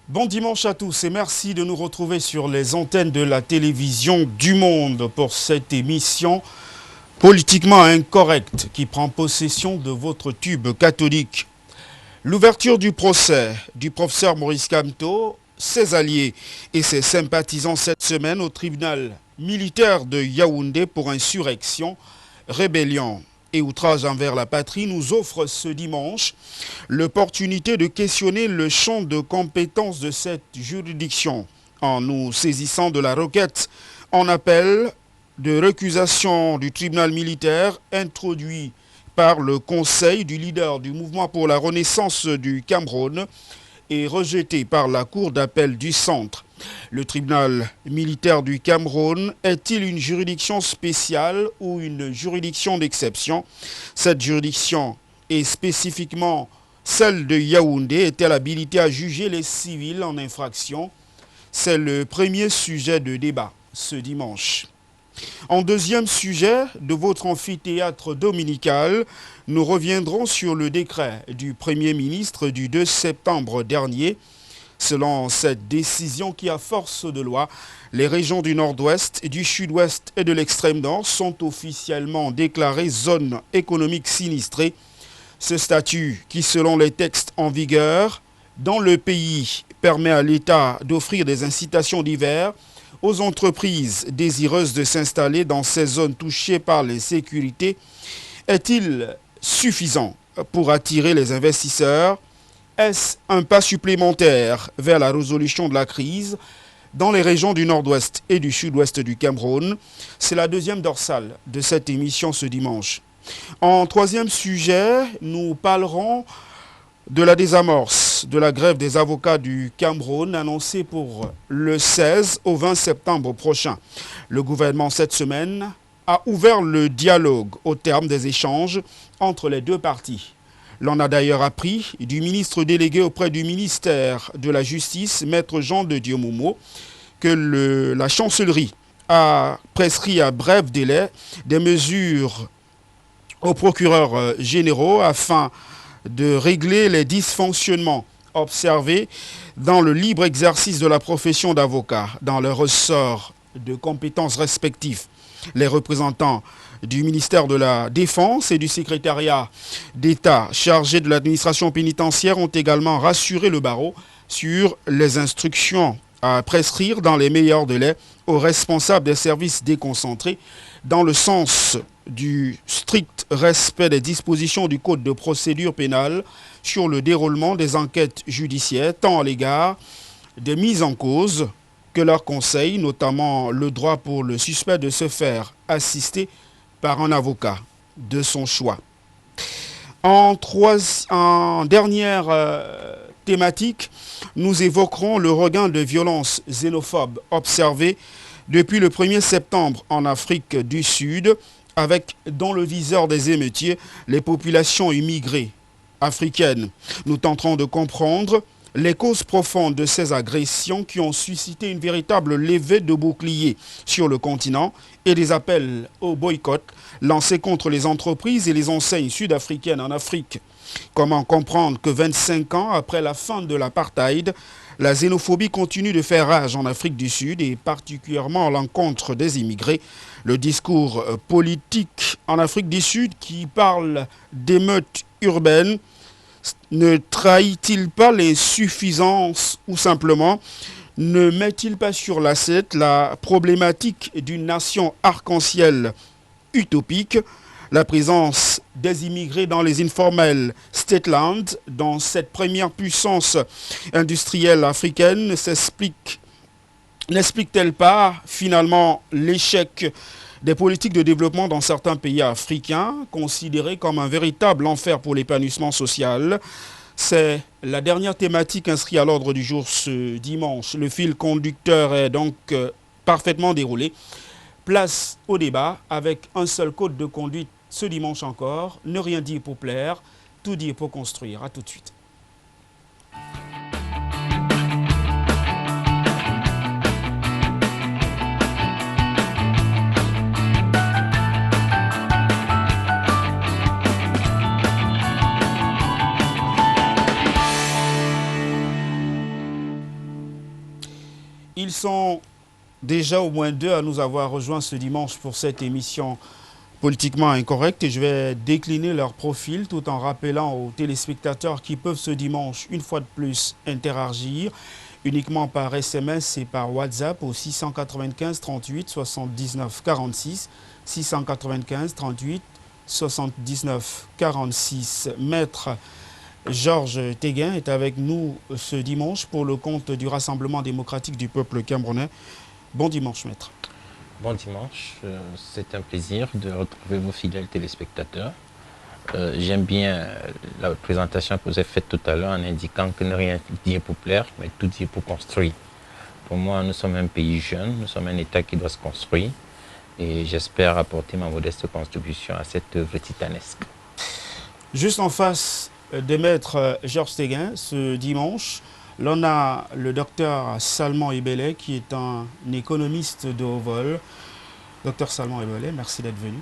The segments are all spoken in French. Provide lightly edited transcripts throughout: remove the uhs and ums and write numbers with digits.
Bon dimanche à tous et merci de nous retrouver sur les antennes de la télévision du Monde pour cette émission politiquement incorrecte qui prend possession de votre tube catholique. L'ouverture du procès du professeur Maurice Kamto, ses alliés et ses sympathisants cette semaine au tribunal militaire de Yaoundé pour insurrection, rébellion et outrage envers la patrie nous offre ce dimanche l'opportunité de questionner le champ de compétences de cette juridiction en nous saisissant de la requête en appel de récusation du tribunal militaire introduit par le conseil du leader du mouvement pour la renaissance du Cameroun et rejeté par la cour d'appel du centre. Le tribunal militaire du Cameroun est-il une juridiction spéciale ou une juridiction d'exception? Cette juridiction est spécifiquement celle de Yaoundé est-elle habilitée à juger les civils en infraction? C'est le premier sujet de débat ce dimanche. En deuxième sujet de votre amphithéâtre dominical, nous reviendrons sur le décret du Premier ministre du 2 septembre dernier. Selon cette décision qui, à force de loi, les régions du nord-ouest, du sud-ouest et de l'extrême nord sont officiellement déclarées zones économiques sinistrées. Ce statut qui, selon les textes en vigueur, dans le pays, permet à l'État d'offrir des incitations diverses aux entreprises désireuses de s'installer dans ces zones touchées par l'insécurité, est-il suffisant pour attirer les investisseurs? Est-ce un pas supplémentaire vers la résolution de la crise dans les régions du nord-ouest et du sud-ouest du Cameroun? C'est la deuxième dorsale de cette émission ce dimanche. En troisième sujet, nous parlerons de la désamorce de la grève des avocats du Cameroun annoncée pour le 16 au 20 septembre prochain. Le gouvernement cette semaine a ouvert le dialogue au terme des échanges entre les deux parties. L'on a d'ailleurs appris du ministre délégué auprès du ministère de la Justice, Maître Jean de Dieu Momo, que la chancellerie a prescrit à bref délai des mesures aux procureurs généraux afin de régler les dysfonctionnements observés dans le libre exercice de la profession d'avocat dans leurs ressorts de compétences respectifs. Les représentants du ministère de la Défense et du secrétariat d'État chargé de l'administration pénitentiaire ont également rassuré le barreau sur les instructions à prescrire dans les meilleurs délais aux responsables des services déconcentrés dans le sens du strict respect des dispositions du Code de procédure pénale sur le déroulement des enquêtes judiciaires, tant à l'égard des mises en cause que leur conseil, notamment le droit pour le suspect de se faire assister par un avocat de son choix. En dernière thématique, nous évoquerons le regain de violence xénophobe observé depuis le 1er septembre en Afrique du Sud, avec dans le viseur des émeutiers les populations immigrées africaines. Nous tenterons de comprendre les causes profondes de ces agressions qui ont suscité une véritable levée de boucliers sur le continent et des appels au boycott lancés contre les entreprises et les enseignes sud-africaines en Afrique. Comment comprendre que 25 ans après la fin de l'apartheid, la xénophobie continue de faire rage en Afrique du Sud et particulièrement à l'encontre des immigrés? Le discours politique en Afrique du Sud qui parle d'émeutes urbaines ne trahit-il pas les suffisances ou simplement ne met-il pas sur l'assiette la problématique d'une nation arc-en-ciel utopique? La présence des immigrés dans les informels Stateland, dans cette première puissance industrielle africaine, n'explique-t-elle pas finalement l'échec des politiques de développement dans certains pays africains, considérés comme un véritable enfer pour l'épanouissement social? C'est la dernière thématique inscrite à l'ordre du jour ce dimanche. Le fil conducteur est donc parfaitement déroulé. Place au débat avec un seul code de conduite ce dimanche encore. Ne rien dire pour plaire, tout dire pour construire. À tout de suite. Ils sont déjà au moins 2 à nous avoir rejoints ce dimanche pour cette émission politiquement incorrecte et je vais décliner leur profil tout en rappelant aux téléspectateurs qui peuvent ce dimanche une fois de plus interagir uniquement par SMS et par WhatsApp au 695 38 79 46 695 38 79 46. Maître Georges Téguin est avec nous ce dimanche pour le compte du Rassemblement démocratique du peuple camerounais. Bon dimanche, maître. Bon dimanche, c'est un plaisir de retrouver vos fidèles téléspectateurs. J'aime bien la présentation que vous avez faite tout à l'heure en indiquant que ne rien dire pour plaire, mais tout dire pour construire. Pour moi, nous sommes un pays jeune, nous sommes un État qui doit se construire et j'espère apporter ma modeste contribution à cette œuvre titanesque. Juste en face de maître Georges Téguin, ce dimanche, l'on a le docteur Salman Ebele qui est un économiste de haut vol. Docteur Salman Ebele, merci d'être venu.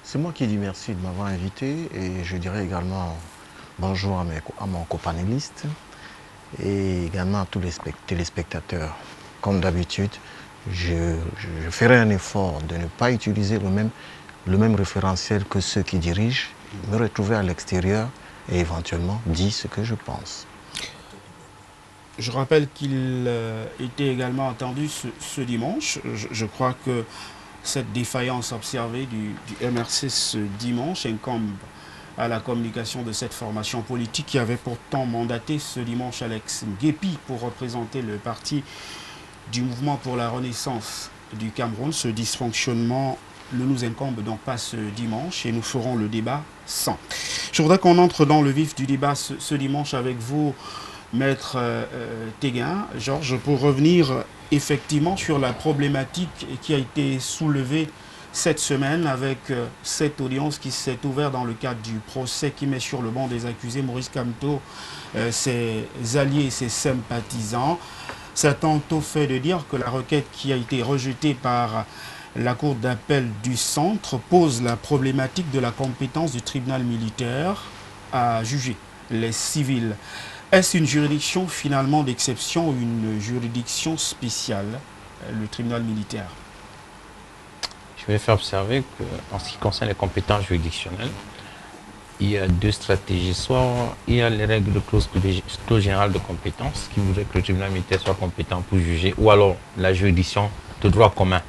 C'est moi qui dis merci de m'avoir invité et je dirais également bonjour à mon copanéliste et également à tous les téléspectateurs. Comme d'habitude, je ferai un effort de ne pas utiliser le même référentiel que ceux qui dirigent, me retrouver à l'extérieur et éventuellement dire ce que je pense. Je rappelle qu'il était également attendu ce dimanche. Je crois que cette défaillance observée du MRC ce dimanche incombe à la communication de cette formation politique qui avait pourtant mandaté ce dimanche Alex Nguépi pour représenter le parti du mouvement pour la renaissance du Cameroun. Ce dysfonctionnement ne nous incombe donc pas ce dimanche et nous ferons le débat sans. Je voudrais qu'on entre dans le vif du débat ce dimanche avec vous, Maître Téguin, Georges, pour revenir effectivement sur la problématique qui a été soulevée cette semaine avec cette audience qui s'est ouverte dans le cadre du procès qui met sur le banc des accusés Maurice Kamto, ses alliés et ses sympathisants. Ça tente au fait de dire que la requête qui a été rejetée par la Cour d'appel du Centre pose la problématique de la compétence du tribunal militaire à juger les civils. Est-ce une juridiction finalement d'exception ou une juridiction spéciale, le tribunal militaire? Je vais faire observer qu'en ce qui concerne les compétences juridictionnelles, il y a deux stratégies. Soit il y a les règles de clause générale de compétence qui voudraient que le tribunal militaire soit compétent pour juger, ou alors la juridiction de droit commun.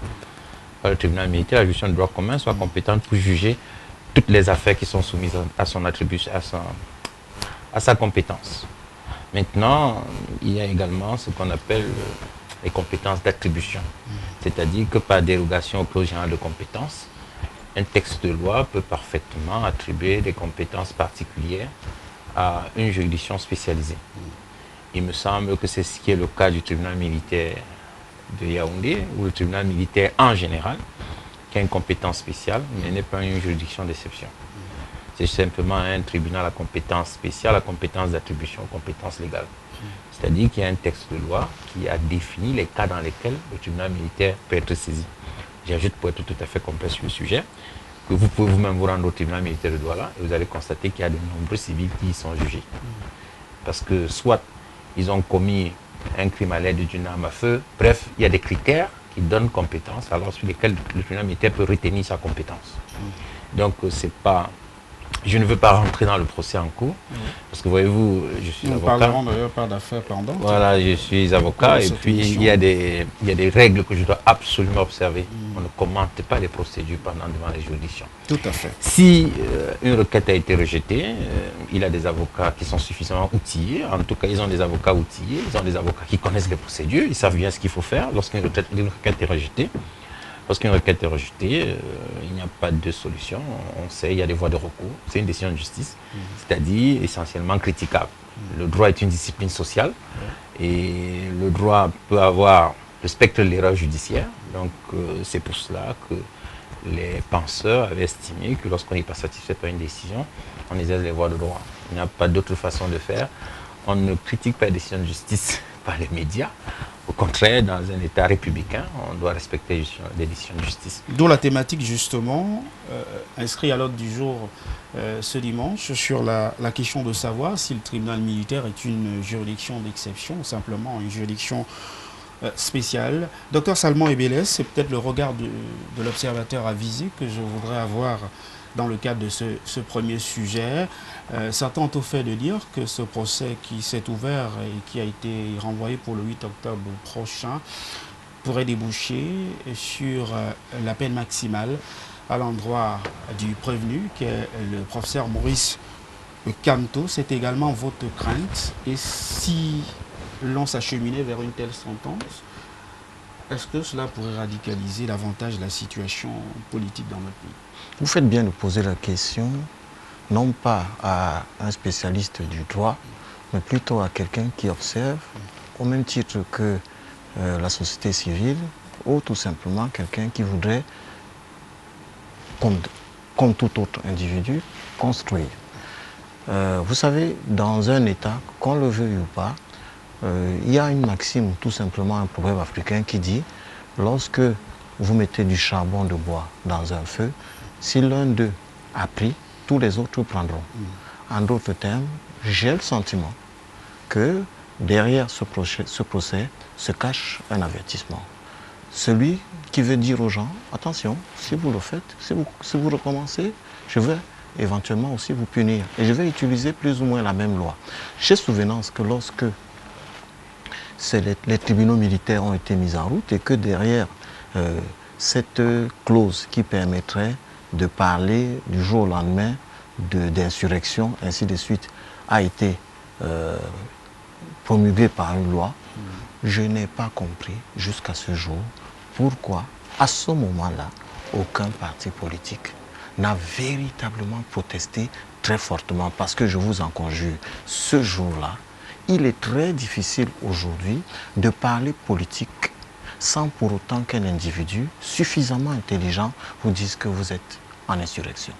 Le tribunal militaire, la juridiction de droit commun, soit compétente pour juger toutes les affaires qui sont soumises à son attribution, à sa compétence. Maintenant, il y a également ce qu'on appelle les compétences d'attribution. C'est-à-dire que par dérogation aux clauses générales de compétences, un texte de loi peut parfaitement attribuer des compétences particulières à une juridiction spécialisée. Il me semble que c'est ce qui est le cas du tribunal militaire de Yaoundé, ou le tribunal militaire en général, qui a une compétence spéciale, mais n'est pas une juridiction d'exception. C'est simplement un tribunal à compétence spéciale, à compétence d'attribution, compétence légale. C'est-à-dire qu'il y a un texte de loi qui a défini les cas dans lesquels le tribunal militaire peut être saisi. J'ajoute, pour être tout à fait complet sur le sujet, que vous pouvez vous-même vous rendre au tribunal militaire de Douala et vous allez constater qu'il y a de nombreux civils qui y sont jugés. Parce que soit ils ont commis un crime à l'aide d'une arme à feu, bref, il y a des critères qui donnent compétence, alors sur lesquels le tribunal militaire peut retenir sa compétence. Donc, c'est pas... Je ne veux pas rentrer dans le procès en cours, parce que voyez-vous, je suis avocat. Nous parlerons d'ailleurs pas d'affaires pendantes. Voilà, je suis avocat et puis il y a des règles que je dois absolument observer. On ne commente pas les procédures pendant devant les juridictions. Tout à fait. Si une requête a été rejetée, il a des avocats qui sont suffisamment outillés. En tout cas, ils ont des avocats outillés, ils ont des avocats qui connaissent les procédures, ils savent bien ce qu'il faut faire lorsqu'une requête est rejetée. Lorsqu'une requête est rejetée, il n'y a pas de solution. On sait, il y a des voies de recours. C'est une décision de justice, c'est-à-dire essentiellement critiquable. Le droit est une discipline sociale et le droit peut avoir le spectre de l'erreur judiciaire. Donc c'est pour cela que les penseurs avaient estimé que lorsqu'on n'est pas satisfait par une décision, on exerce les voies de droit. Il n'y a pas d'autre façon de faire. On ne critique pas les décisions de justice par les médias. Au contraire, dans un État républicain, on doit respecter les décisions de justice. D'où la thématique justement, inscrite à l'ordre du jour ce dimanche, sur la question de savoir si le tribunal militaire est une juridiction d'exception ou simplement une juridiction spécial. Docteur Salmon Ebélès, c'est peut-être le regard de l'observateur avisé que je voudrais avoir dans le cadre de ce premier sujet. Certains ont au fait de dire que ce procès qui s'est ouvert et qui a été renvoyé pour le 8 octobre prochain pourrait déboucher sur la peine maximale à l'endroit du prévenu, qui est le professeur Maurice Kamto. C'est également votre crainte. Et si l'on s'acheminait vers une telle sentence, est-ce que cela pourrait radicaliser davantage la situation politique dans notre pays? Vous faites bien de poser la question, non pas à un spécialiste du droit, mais plutôt à quelqu'un qui observe, au même titre que la société civile, ou tout simplement quelqu'un qui voudrait, comme tout autre individu, construire. Vous savez, dans un État, qu'on le veuille ou pas, il y a une maxime, tout simplement un proverbe africain qui dit, lorsque vous mettez du charbon de bois dans un feu, si l'un d'eux a pris, tous les autres prendront. En d'autres termes, j'ai le sentiment que derrière ce procès se cache un avertissement. Celui qui veut dire aux gens, attention, si vous le faites, si vous recommencez, je vais éventuellement aussi vous punir. Et je vais utiliser plus ou moins la même loi. J'ai souvenance que lorsque les tribunaux militaires ont été mis en route et que derrière cette clause qui permettrait de parler du jour au lendemain d'insurrection, ainsi de suite, a été promulguée par une loi, je n'ai pas compris jusqu'à ce jour pourquoi, à ce moment-là, aucun parti politique n'a véritablement protesté très fortement. Parce que je vous en conjure, ce jour-là, il est très difficile aujourd'hui de parler politique sans pour autant qu'un individu suffisamment intelligent vous dise que vous êtes en insurrection.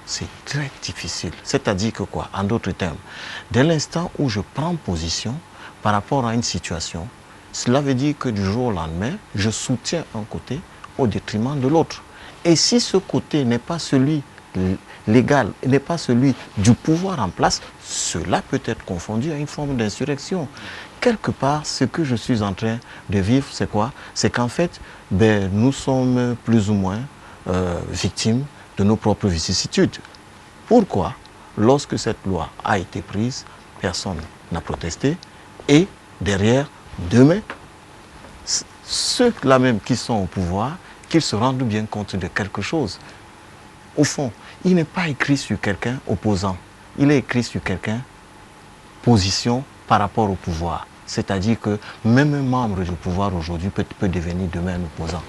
C'est très difficile. C'est-à-dire que quoi? En d'autres termes, dès l'instant où je prends position par rapport à une situation, cela veut dire que du jour au lendemain, je soutiens un côté au détriment de l'autre. Et si ce côté n'est pas celui légal, n'est pas celui du pouvoir en place, cela peut être confondu à une forme d'insurrection. Quelque part, ce que je suis en train de vivre, c'est quoi? C'est qu'en fait, nous sommes plus ou moins victimes de nos propres vicissitudes. Pourquoi? Lorsque cette loi a été prise, personne n'a protesté et derrière, demain, ceux-là même qui sont au pouvoir, qu'ils se rendent bien compte de quelque chose. Au fond, il n'est pas écrit sur quelqu'un opposant, il est écrit sur quelqu'un position par rapport au pouvoir. C'est-à-dire que même un membre du pouvoir aujourd'hui peut devenir demain un opposant.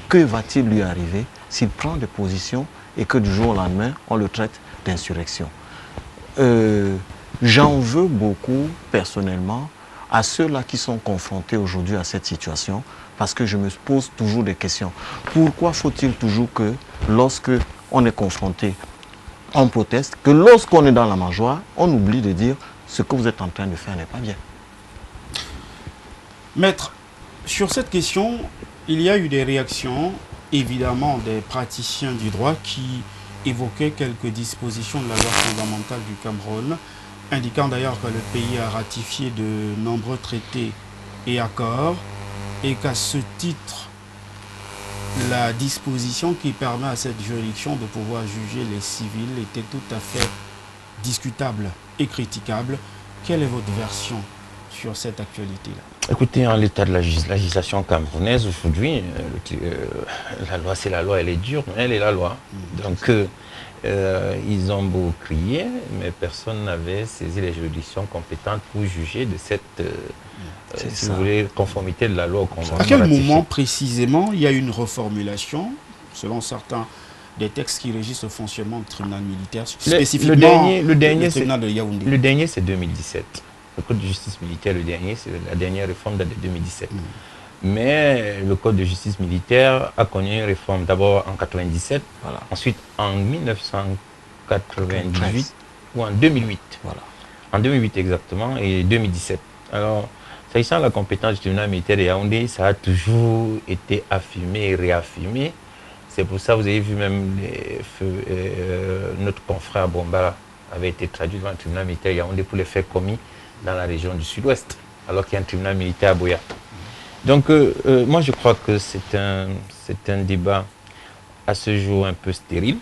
Que va-t-il lui arriver s'il prend des positions et que du jour au lendemain, on le traite d'insurrection? J'en veux beaucoup, personnellement, à ceux-là qui sont confrontés aujourd'hui à cette situation, parce que je me pose toujours des questions. Pourquoi faut-il toujours que, lorsque on est confronté, on proteste, que lorsqu'on est dans la mangeoire, on oublie de dire ce que vous êtes en train de faire n'est pas bien? Maître, sur cette question, il y a eu des réactions, évidemment, des praticiens du droit qui évoquaient quelques dispositions de la loi fondamentale du Cameroun, indiquant d'ailleurs que le pays a ratifié de nombreux traités et accords, et qu'à ce titre, la disposition qui permet à cette juridiction de pouvoir juger les civils était tout à fait discutable et critiquable. Quelle est votre version sur cette actualité-là? Écoutez, en l'état de la législation camerounaise, aujourd'hui, la loi, c'est la loi, elle est dure, mais elle est la loi. Donc, ils ont beau crier, mais personne n'avait saisi les juridictions compétentes pour juger de cette, si vous voulez, conformité de la loi aux conventions. À quel moment précisément il y a une reformulation, selon certains, des textes qui régissent le fonctionnement du tribunal militaire, spécifiquement le tribunal de Yaoundé? Le dernier, c'est 2017. Le code de justice militaire, le dernier, c'est la dernière réforme date de 2017. Mais le code de justice militaire a connu une réforme d'abord en 1997, Voilà. ensuite en 1998 ou en 2008. Voilà. En 2008 exactement et 2017. Alors, s'agissant de la compétence du tribunal militaire de Yaoundé, ça a toujours été affirmé et réaffirmé. C'est pour ça que vous avez vu même notre confrère Bombara avait été traduit devant le tribunal militaire de Yaoundé pour les faits commis dans la région du sud-ouest, alors qu'il y a un tribunal militaire à Boya. Donc, moi, je crois que c'est un débat à ce jour un peu stérile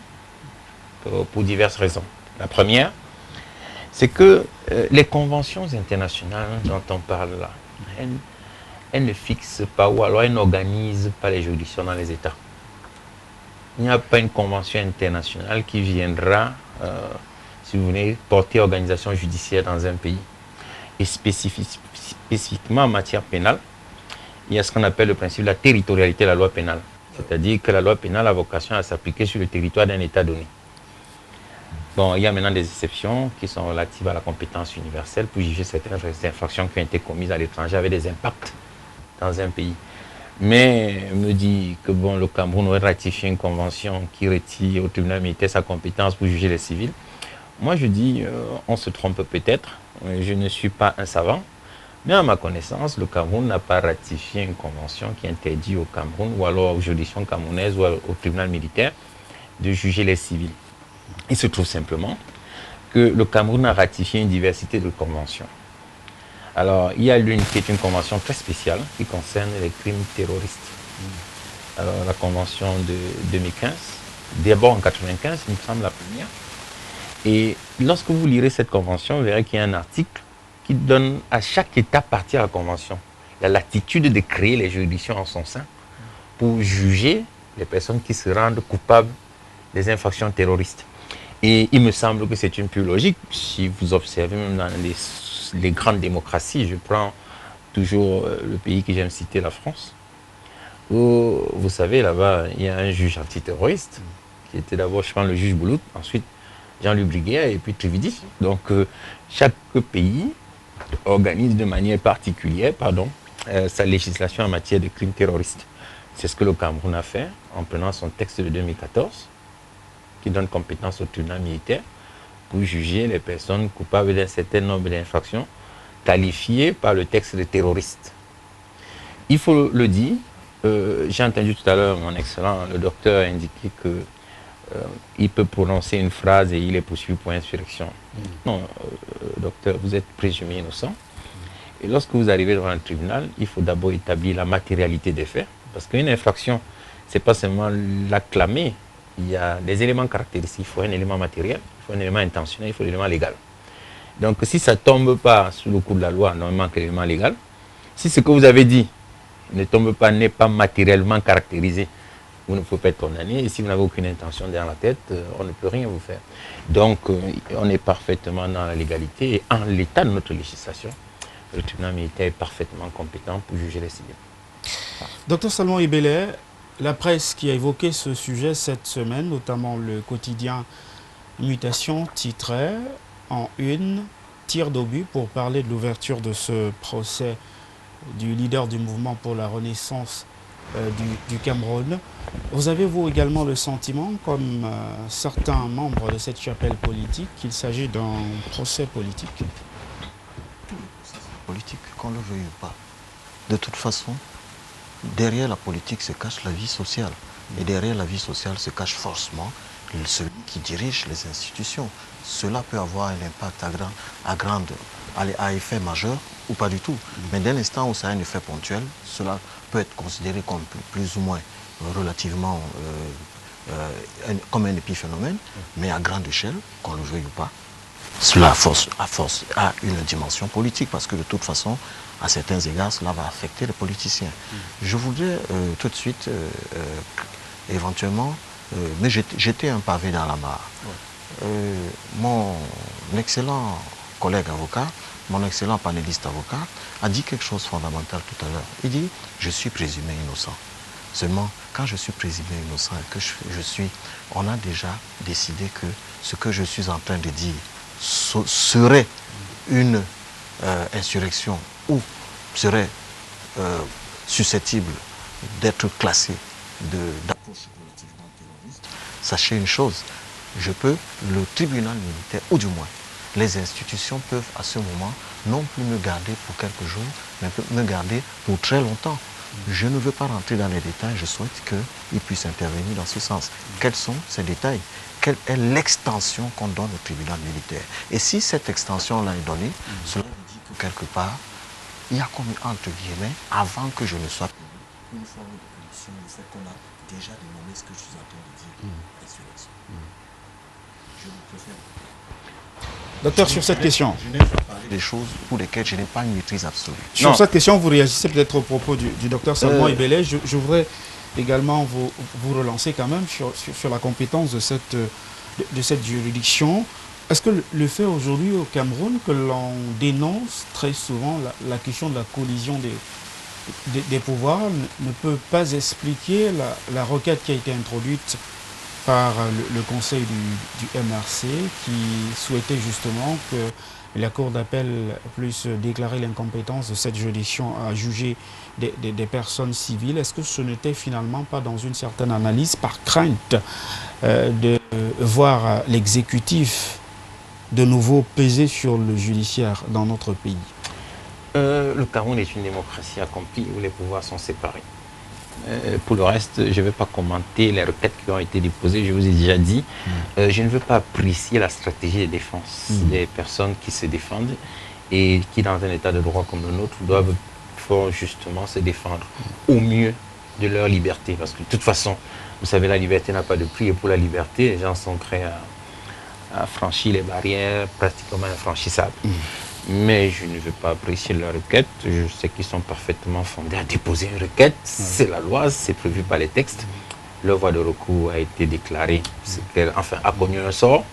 pour diverses raisons. La première, c'est que les conventions internationales dont on parle là, elles ne fixent pas ou alors elles n'organisent pas les juridictions dans les États. Il n'y a pas une convention internationale qui viendra, si vous voulez, porter organisation judiciaire dans un pays. Et spécifiquement en matière pénale, il y a ce qu'on appelle le principe de la territorialité de la loi pénale. C'est-à-dire que la loi pénale a vocation à s'appliquer sur le territoire d'un État donné. Bon, il y a maintenant des exceptions qui sont relatives à la compétence universelle pour juger certaines infractions qui ont été commises à l'étranger avec des impacts dans un pays. Mais me dit que bon, le Cameroun aurait ratifié une convention qui retire au tribunal militaire sa compétence pour juger les civils. Moi, je dis, on se trompe peut-être. Je ne suis pas un savant. Mais à ma connaissance, le Cameroun n'a pas ratifié une convention qui interdit au Cameroun ou alors aux juridictions camerounaises ou au tribunal militaire de juger les civils. Il se trouve simplement que le Cameroun a ratifié une diversité de conventions. Alors, il y a l'une qui est une convention très spéciale qui concerne les crimes terroristes. Alors, la convention de 2015, d'abord en 1995, il me semble la première. Et lorsque vous lirez cette convention, vous verrez qu'il y a un article qui donne à chaque État partie à la convention la latitude de créer les juridictions en son sein pour juger les personnes qui se rendent coupables des infractions terroristes. Et il me semble que c'est une pure logique. Si vous observez même dans les grandes démocraties, je prends toujours le pays que j'aime citer, la France, où vous savez, là-bas, il y a un juge antiterroriste qui était d'abord, je pense, le juge Boulout, ensuite Jean-Luc Bruguière et puis Trividi. Donc, chaque pays organise de manière particulière sa législation en matière de crimes terroristes. C'est ce que le Cameroun a fait en prenant son texte de 2014 qui donne compétence au tribunal militaire pour juger les personnes coupables d'un certain nombre d'infractions qualifiées par le texte de terroristes. Il faut le dire, j'ai entendu tout à l'heure mon excellent, le docteur indiquer que il peut prononcer une phrase et il est poursuivi pour insurrection. Non, docteur, vous êtes présumé innocent. Et lorsque vous arrivez devant un tribunal, il faut d'abord établir la matérialité des faits. Parce qu'une infraction, ce n'est pas seulement l'acclamer. Il y a des éléments caractéristiques. Il faut un élément matériel, il faut un élément intentionnel, il faut un élément légal. Donc si ça ne tombe pas sous le coup de la loi, non, il manque l'élément légal. Si ce que vous avez dit ne tombe pas, n'est pas matériellement caractérisé, vous ne pouvez pas être condamné. Et si vous n'avez aucune intention derrière la tête, on ne peut rien vous faire. Donc on est parfaitement dans la légalité. Et en l'état de notre législation, le tribunal militaire est parfaitement compétent pour juger les civils. Docteur Salomon Ibele, la presse qui a évoqué ce sujet cette semaine, notamment le quotidien Mutation, titrait en une tir d'obus pour parler de l'ouverture de ce procès du leader du mouvement pour la renaissance du Cameroun. Vous avez, vous, également le sentiment, comme certains membres de cette chapelle politique, qu'il s'agit d'un procès politique? Politique, qu'on le veuille ou pas. De toute façon, derrière la politique se cache la vie sociale. Et derrière la vie sociale se cache forcément celui qui dirige les institutions. Cela peut avoir un impact à effet majeur ou pas du tout. Mais dès l'instant où ça a un effet ponctuel, cela peut être considéré comme plus ou moins relativement comme un épiphénomène, mais à grande échelle, qu'on le veuille ou pas. Cela à force a une dimension politique parce que de toute façon, à certains égards, cela va affecter les politiciens. Je voudrais tout de suite, éventuellement, mais j'étais un pavé dans la mare. Mon excellent collègue avocat, mon excellent panéliste avocat, a dit quelque chose de fondamental tout à l'heure. Il dit, je suis présumé innocent. Seulement, quand je suis présumé innocent et que on a déjà décidé que ce que je suis en train de dire serait une insurrection ou serait susceptible d'être classé d'approche relativement terroriste, sachez une chose, le tribunal militaire, ou du moins les institutions peuvent à ce moment non plus me garder pour quelques jours, mais me garder pour très longtemps. Je ne veux pas rentrer dans les détails, je souhaite qu'ils puissent intervenir dans ce sens. Quels sont ces détails? Quelle est l'extension qu'on donne au tribunal militaire? Et si cette extension-là est donnée, cela veut dire que quelque part, il y a comme entre guillemets, avant que je ne sois une forme de punition, le fait qu'on a déjà dénommé ce que je suis en train de dire, résurrection. Je le préfère. Docteur, sur cette question. Je n'ai pas parlé des choses pour lesquelles je n'ai pas une maîtrise absolue. Sur cette question, vous réagissez peut-être au propos du docteur Salomon Ibele. Je voudrais également vous relancer quand même sur la compétence de cette juridiction. Est-ce que le fait aujourd'hui au Cameroun que l'on dénonce très souvent la question de la collision des pouvoirs ne peut pas expliquer la requête qui a été introduite par le conseil du MRC qui souhaitait justement que la Cour d'appel puisse déclarer l'incompétence de cette juridiction à juger des personnes civiles? Est-ce que ce n'était finalement pas dans une certaine analyse par crainte de voir l'exécutif de nouveau peser sur le judiciaire dans notre pays? Le Cameroun est une démocratie accomplie où les pouvoirs sont séparés. Pour le reste, je ne vais pas commenter les requêtes qui ont été déposées, je vous ai déjà dit. Je ne veux pas apprécier la stratégie de défense des personnes qui se défendent et qui, dans un état de droit comme le nôtre, doivent fort justement se défendre au mieux de leur liberté. Parce que de toute façon, vous savez, la liberté n'a pas de prix et pour la liberté, les gens sont prêts à franchir les barrières pratiquement infranchissables. Mais je ne veux pas apprécier leurs requêtes. Je sais qu'ils sont parfaitement fondés à déposer une requête. C'est la loi, c'est prévu par les textes. Leur voie de recours a été déclarée, enfin a connu un sort.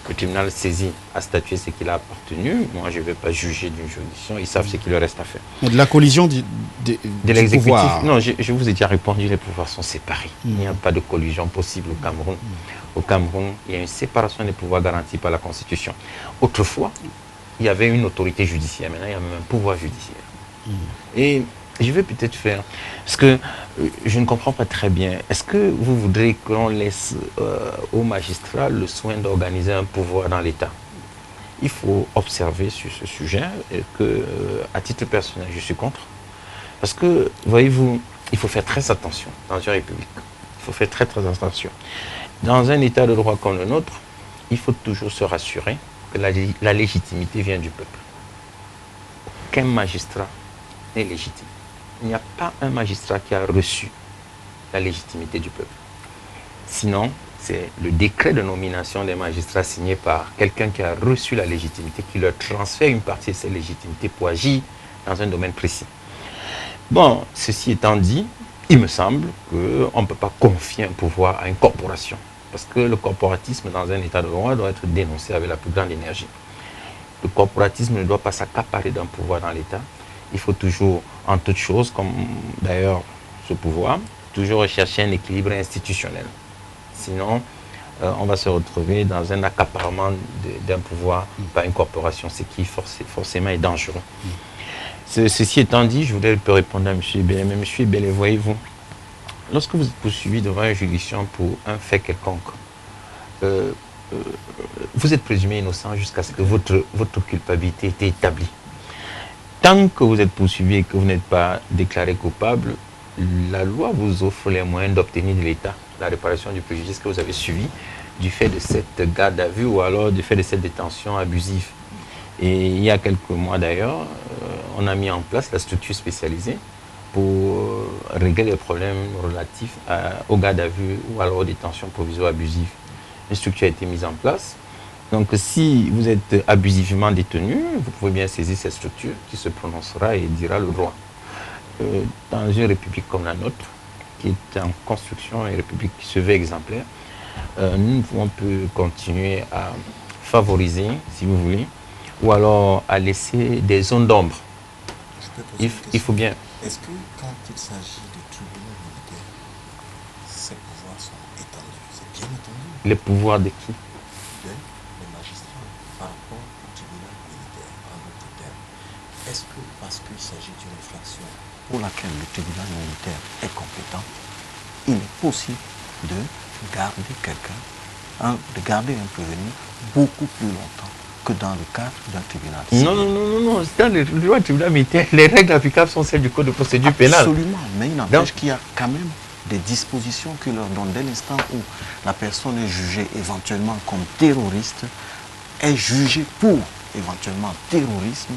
Le tribunal saisi a statué ce qu'il a appartenu. Moi, je ne vais pas juger d'une juridiction. Ils savent ce qu'il leur reste à faire. Mais de la collision de l'exécutif. pouvoir. Non, je vous ai déjà répondu, les pouvoirs sont séparés. Il n'y a pas de collision possible au Cameroun. Au Cameroun, il y a une séparation des pouvoirs garantie par la Constitution. Autrefois, il y avait une autorité judiciaire. Maintenant, il y a même un pouvoir judiciaire. Et je vais peut-être faire... Parce que je ne comprends pas très bien. Est-ce que vous voudrez qu'on laisse aux magistrats le soin d'organiser un pouvoir dans l'État? Il faut observer sur ce sujet et que, à titre personnel, je suis contre. Parce que, voyez-vous, il faut faire très attention dans une république. Il faut faire très attention. Dans un État de droit comme le nôtre, il faut toujours se rassurer que la légitimité vient du peuple. Aucun magistrat n'est légitime. Il n'y a pas un magistrat qui a reçu la légitimité du peuple. Sinon, c'est le décret de nomination des magistrats signé par quelqu'un qui a reçu la légitimité, qui leur transfère une partie de cette légitimité pour agir dans un domaine précis. Bon, ceci étant dit, il me semble qu'on ne peut pas confier un pouvoir à une corporation. Parce que le corporatisme dans un état de droit doit être dénoncé avec la plus grande énergie. Le corporatisme ne doit pas s'accaparer d'un pouvoir dans l'État. Il faut toujours, en toute chose, comme d'ailleurs ce pouvoir, toujours rechercher un équilibre institutionnel. Sinon, on va se retrouver dans un accaparement d'un pouvoir par une corporation, ce qui forcément est dangereux. Ceci étant dit, je voudrais répondre à M. Ibele. Mais M. Ibele, voyez-vous, lorsque vous êtes poursuivi devant une juridiction pour un fait quelconque, vous êtes présumé innocent jusqu'à ce que votre culpabilité ait été établie. Tant que vous êtes poursuivi et que vous n'êtes pas déclaré coupable, la loi vous offre les moyens d'obtenir de l'État la réparation du préjudice que vous avez subi du fait de cette garde à vue ou alors du fait de cette détention abusive. Et il y a quelques mois d'ailleurs, on a mis en place la structure spécialisée pour régler les problèmes relatifs aux gardes à vue ou alors aux détentions provisoires abusives. Une structure a été mise en place. Donc si vous êtes abusivement détenu, vous pouvez bien saisir cette structure qui se prononcera et dira le droit. Dans une république comme la nôtre, qui est en construction, une république qui se veut exemplaire, nous ne pouvons plus continuer à favoriser, si vous voulez, ou alors à laisser des zones d'ombre. Il faut bien... Est-ce que quand il s'agit de tribunaux militaires, ces pouvoirs sont étendus? C'est bien étendu? Les pouvoirs de qui? Les magistrats par rapport au tribunal militaire, en d'autres termes. Est-ce que parce qu'il s'agit d'une infraction pour laquelle le tribunal militaire est compétent, il est possible de garder quelqu'un, de garder un prévenu beaucoup plus longtemps que dans le cadre d'un tribunal civil? Non. Dans le droit du tribunal militaire, les règles applicables sont celles du Code de procédure pénale. Absolument, mais il n'empêche qu'il y a quand même des dispositions qui leur donnent, dès l'instant où la personne est jugée éventuellement comme terroriste, est jugée pour éventuellement terrorisme,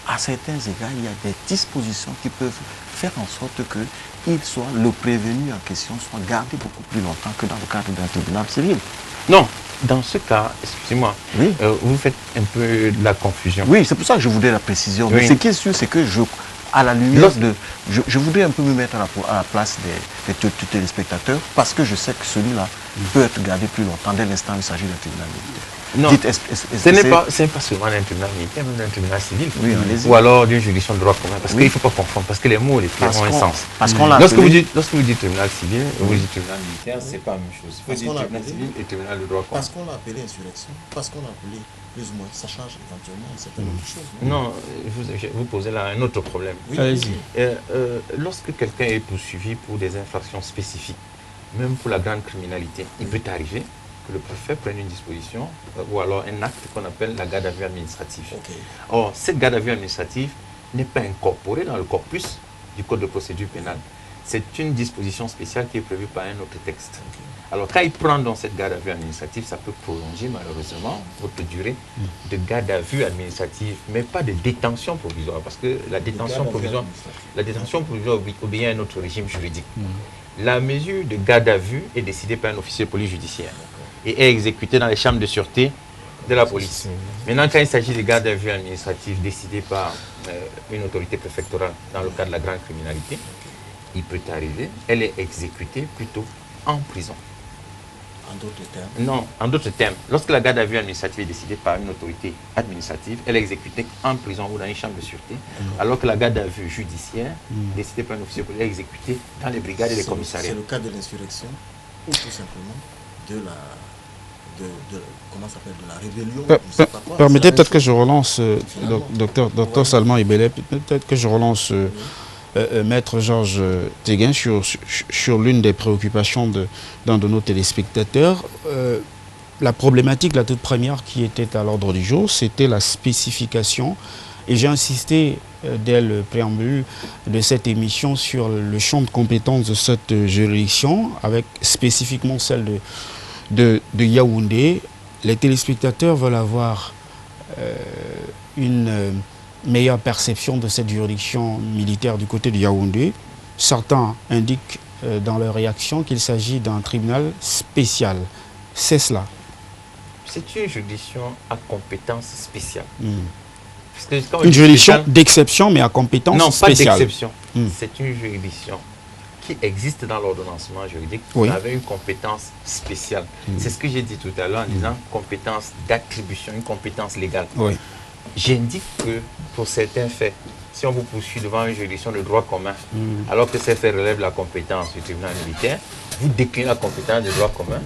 à certains égards, il y a des dispositions qui peuvent faire en sorte que le prévenu en question soit gardé beaucoup plus longtemps que dans le cadre d'un tribunal civil. Non, dans ce cas, excusez-moi, Oui. Vous faites un peu de la confusion. Oui, c'est pour ça que je voudrais la précision. Oui. Mais ce qui est sûr, c'est que à la lumière de... Je voudrais un peu me mettre à la place des téléspectateurs parce que je sais que celui-là peut être gardé plus longtemps dès l'instant où il s'agit d'un tribunal militaire. Non, Dites, ce n'est pas seulement d'un tribunal militaire, mais d'un tribunal civil. Oui, allez-y. Ou alors d'une juridiction de droit commun. Parce Oui. qu'il ne faut pas confondre, parce que les mots, les termes ont un sens. Parce qu'on l'a Lorsque vous appelé... dites tribunal civil, vous dites tribunal militaire, ce n'est pas la même chose. Il faut Parce dire qu'on l'a tribunal appelé- civil et tribunal de droit commun. Parce qu'on l'a appelé insurrection, parce qu'on l'a appelé plus ou moins, ça change éventuellement une certaine autre chose. Non, vous posez là un autre problème. Oui, Allez-y. Lorsque quelqu'un est poursuivi pour des infractions spécifiques, même pour la grande criminalité, il peut arriver que le préfet prenne une disposition ou alors un acte qu'on appelle la garde à vue administrative. Ok. Or, cette garde à vue administrative n'est pas incorporée dans le corpus du Code de procédure pénale. C'est une disposition spéciale qui est prévue par un autre texte. Alors, quand il prend dans cette garde à vue administrative, ça peut prolonger malheureusement votre durée de garde à vue administrative, mais pas de détention provisoire, parce que la détention provisoire obéit à un autre régime juridique. La mesure de garde à vue est décidée par un officier de police judiciaire et est exécutée dans les chambres de sûreté de la police. Maintenant, quand il s'agit de garde à vue administrative décidée par une autorité préfectorale dans le cas de la grande criminalité, il peut arriver, elle est exécutée plutôt en prison. En d'autres termes. Non, en d'autres termes, lorsque la garde à vue administrative est décidée par une autorité administrative, elle est exécutée en prison ou dans une chambre de sûreté, alors que la garde à vue judiciaire, décidée par un officier de police, est exécutée dans les brigades et les commissariats. C'est le cas de l'insurrection ou tout simplement de la... comment ça s'appelle, de la rébellion, je sais pas quoi. Permettez C'est la peut-être que même je relance, Finalement. docteur Salman Ibele, peut-être que je relance Maître Georges Téguin sur l'une des préoccupations d'un de nos téléspectateurs. La problématique, la toute première qui était à l'ordre du jour, c'était la spécification. Et j'ai insisté dès le préambule de cette émission sur le champ de compétences de cette juridiction, avec spécifiquement celle de Yaoundé. Les téléspectateurs veulent avoir une meilleure perception de cette juridiction militaire du côté de Yaoundé. Certains indiquent dans leur réaction qu'il s'agit d'un tribunal spécial. C'est cela. C'est une juridiction à compétence spéciale. Parce que quand on Une dit juridiction spéciale, d'exception, mais à compétence non, pas spéciale. d'exception. Mm. C'est une juridiction qui existe dans l'ordonnancement juridique Oui. avec une compétence spéciale. C'est ce que j'ai dit tout à l'heure en disant compétence d'attribution, une compétence légale. Oui. J'indique que pour certains faits, si on vous poursuit devant une juridiction de droit commun, alors que ces faits relèvent de la compétence du tribunal militaire, vous déclinez la compétence du droit commun,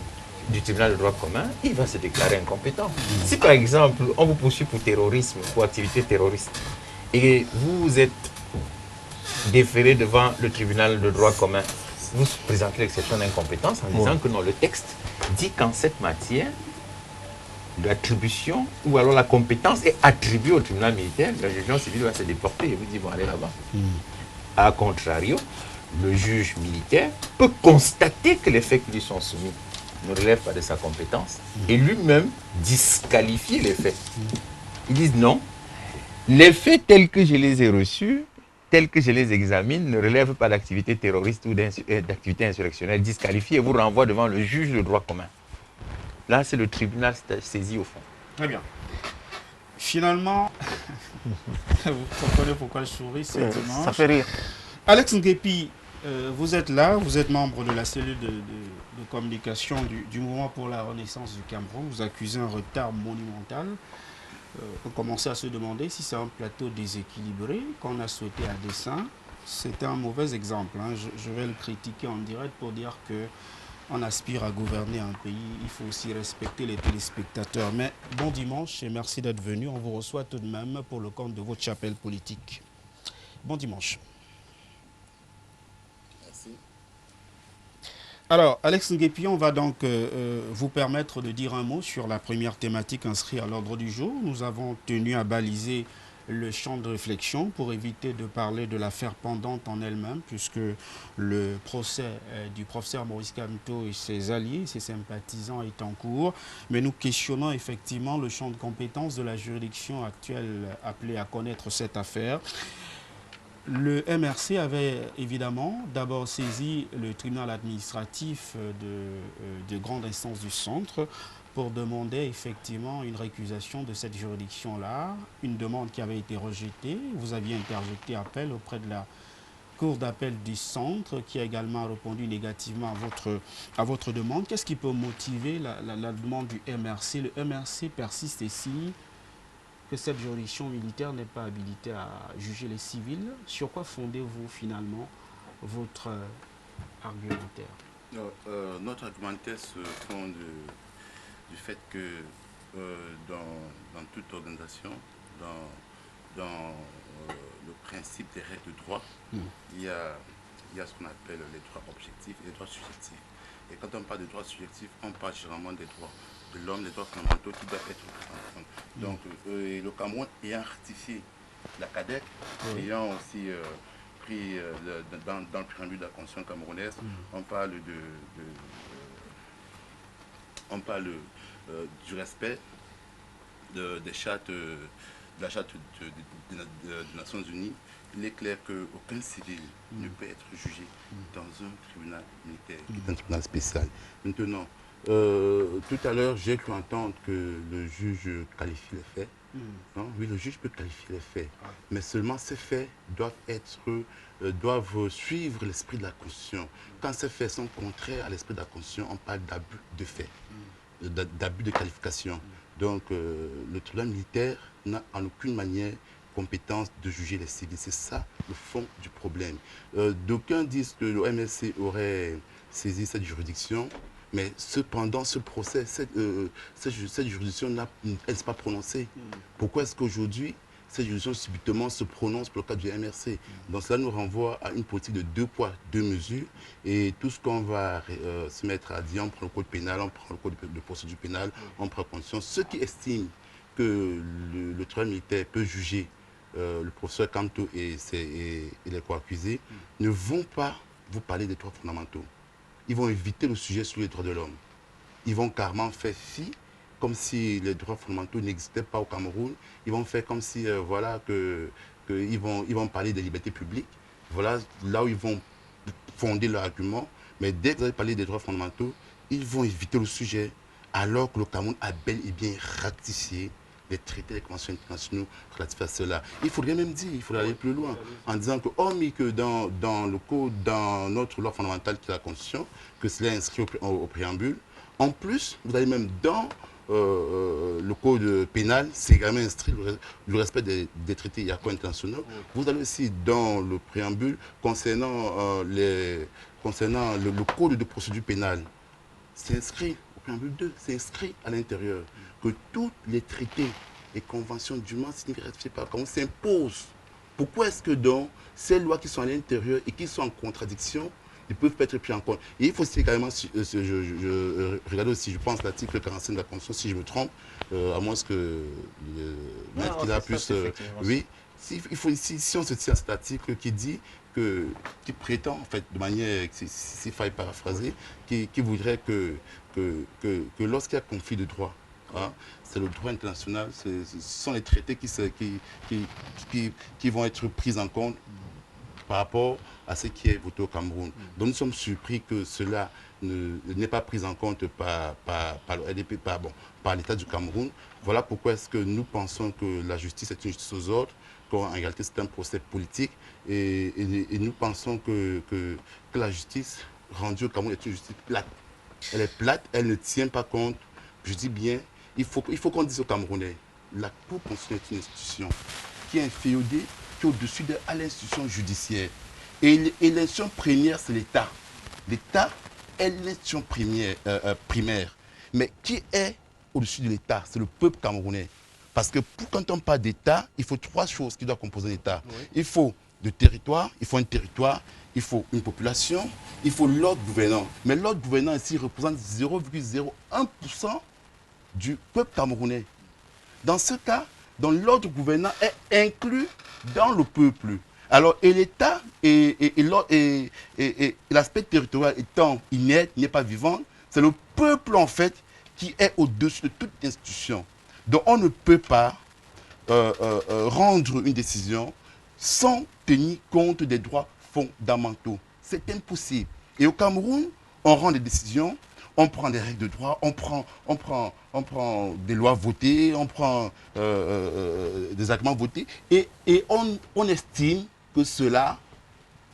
du tribunal de droit commun, il va se déclarer incompétent. Si par exemple, on vous poursuit pour terrorisme, pour activité terroriste, et vous êtes déféré devant le tribunal de droit commun, vous présentez l'exception d'incompétence en disant que non, le texte dit qu'en cette matière, l'attribution ou alors la compétence est attribuée au tribunal militaire, la juridiction civile va se déporter et vous dit, bon, allez là-bas. A contrario, le juge militaire peut constater que les faits qui lui sont soumis ne relèvent pas de sa compétence et lui-même disqualifier les faits. Ils disent non, les faits tels que je les ai reçus, tels que je les examine, ne relèvent pas d'activité terroriste ou d'activité insurrectionnelle. Disqualifié et vous renvoie devant le juge de droit commun. Là, c'est le tribunal saisi au fond. Très bien. Finalement, vous comprenez pourquoi je souris, c'est dimanche. Ça fait rire. Alex Nguepi, vous êtes là, vous êtes membre de la cellule de communication du Mouvement pour la Renaissance du Cameroun. Vous accusez un retard monumental. On commence à se demander si c'est un plateau déséquilibré qu'on a souhaité à dessein. C'est un mauvais exemple. Hein. Je vais le critiquer en direct pour dire que on aspire à gouverner un pays, il faut aussi respecter les téléspectateurs. Mais bon dimanche et merci d'être venu. On vous reçoit tout de même pour le compte de votre chapelle politique. Bon dimanche. Merci. Alors, Alex Nguepi, on va donc vous permettre de dire un mot sur la première thématique inscrite à l'ordre du jour. Nous avons tenu à baliser le champ de réflexion pour éviter de parler de l'affaire pendante en elle-même, puisque le procès du professeur Maurice Kamto et ses alliés, ses sympathisants est en cours. Mais nous questionnons effectivement le champ de compétences de la juridiction actuelle appelée à connaître cette affaire. Le MRC avait évidemment d'abord saisi le tribunal administratif de grande instance du centre pour demander effectivement une récusation de cette juridiction-là, une demande qui avait été rejetée. Vous aviez interjeté appel auprès de la Cour d'appel du centre qui a également répondu négativement à votre demande. Qu'est-ce qui peut motiver la demande du MRC? Le MRC persiste et signe que cette juridiction militaire n'est pas habilitée à juger les civils. Sur quoi fondez-vous finalement votre argumentaire? Notre argumentaire se fonde du fait que dans toute organisation, dans le principe des règles de droit, il y a ce qu'on appelle les droits objectifs et les droits subjectifs. Et quand on parle de droits subjectifs, on parle généralement des droits de l'homme, les droits fondamentaux qui doivent être pris en compte. Donc le Cameroun ayant ratifié la CADEC, ayant aussi pris dans le préambule de la Constitution camerounaise, on parle du respect des chartes, de la charte des Nations Unies. Il est clair qu'aucun civil ne peut être jugé dans un tribunal militaire, qui est un tribunal spécial. Maintenant, tout à l'heure, j'ai cru entendre que le juge qualifie les faits. Non, oui, le juge peut qualifier les faits, mais seulement ces faits doivent suivre l'esprit de la Constitution. Quand ces faits sont contraires à l'esprit de la Constitution, on parle d'abus de faits, d'abus de qualification. Donc, le tribunal militaire n'a en aucune manière compétence de juger les civils. C'est ça le fond du problème. D'aucuns disent que le MSC aurait saisi cette juridiction, mais cependant, ce procès, cette juridiction, elle ne s'est pas prononcée. Pourquoi est-ce qu'aujourd'hui, cette juridiction subitement se prononce pour le cas du MRC? Donc cela nous renvoie à une politique de 2 poids, 2 mesures. Et tout ce qu'on va se mettre à dire, on prend le code pénal, on prend le code de procédure pénale, on prend conscience. Ceux qui estiment que le tribunal militaire peut juger le professeur Kamto et les co-accusés ne vont pas vous parler des droits fondamentaux. Ils vont éviter le sujet sur les droits de l'homme. Ils vont carrément faire fi, comme si les droits fondamentaux n'existaient pas au Cameroun. Ils vont faire comme si, ils vont parler des libertés publiques. Voilà là où ils vont fonder leur argument. Mais dès que vous allez parler des droits fondamentaux, ils vont éviter le sujet, alors que le Cameroun a bel et bien ratifié les traités, les conventions internationaux relatifs à cela. Il faudrait même dire, il faudrait aller plus loin, en disant que, hormis que dans le code, dans notre loi fondamentale qui est la Constitution, que cela est inscrit au préambule, en plus, vous allez même dans le code pénal, c'est également inscrit le respect des traités internationaux. Vous allez aussi dans le préambule concernant le code de procédure pénale. C'est inscrit au préambule 2, c'est inscrit à l'intérieur que tous les traités et conventions dûment signées ratifiées par le Cameroun s'imposent. Pourquoi est-ce que donc ces lois qui sont à l'intérieur et qui sont en contradiction ne peuvent pas être prises en compte? Et il faut aussi également, je regarde aussi, je pense, l'article 45 de la Constitution, si je me trompe, à moins que maître qui a plus... oui, si on se tient à cet article qui dit qui prétend, en fait, de manière, s'il faille paraphraser, qui voudrait que lorsqu'il y a conflit de droit, c'est le droit international, ce sont les traités qui vont être pris en compte par rapport à ce qui est voté au Cameroun. Donc nous sommes surpris que cela n'est pas pris en compte par le RDP, par l'État du Cameroun. Voilà pourquoi est-ce que nous pensons que la justice est une justice aux ordres, qu'en réalité c'est un procès politique, et nous pensons que la justice rendue au Cameroun est une justice plate. Elle est plate, elle ne tient pas compte, je dis bien, il faut qu'on dise aux Camerounais, la Cour constitutionnelle est une institution qui est inféodée, qui est au-dessus de l'institution judiciaire. Et l'institution première, c'est l'État. L'État est l'institution primaire. Mais qui est au-dessus de l'État? C'est le peuple camerounais. Parce que quand on parle d'État, il faut 3 choses qui doivent composer l'État. Oui. Il faut un territoire, il faut une population, il faut l'ordre gouvernant. Mais l'ordre gouvernant ici représente 0,01% du peuple camerounais. Dans ce cas, Donc l'ordre gouvernant est inclus dans le peuple. Alors, et l'État et l'aspect territorial étant inerte, n'est pas vivant, c'est le peuple en fait qui est au-dessus de toute institution. Donc on ne peut pas rendre une décision sans tenir compte des droits fondamentaux. C'est impossible. Et au Cameroun, on rend des décisions, on prend des règles de droit, on prend des lois votées, on prend des accords votés, et on estime que cela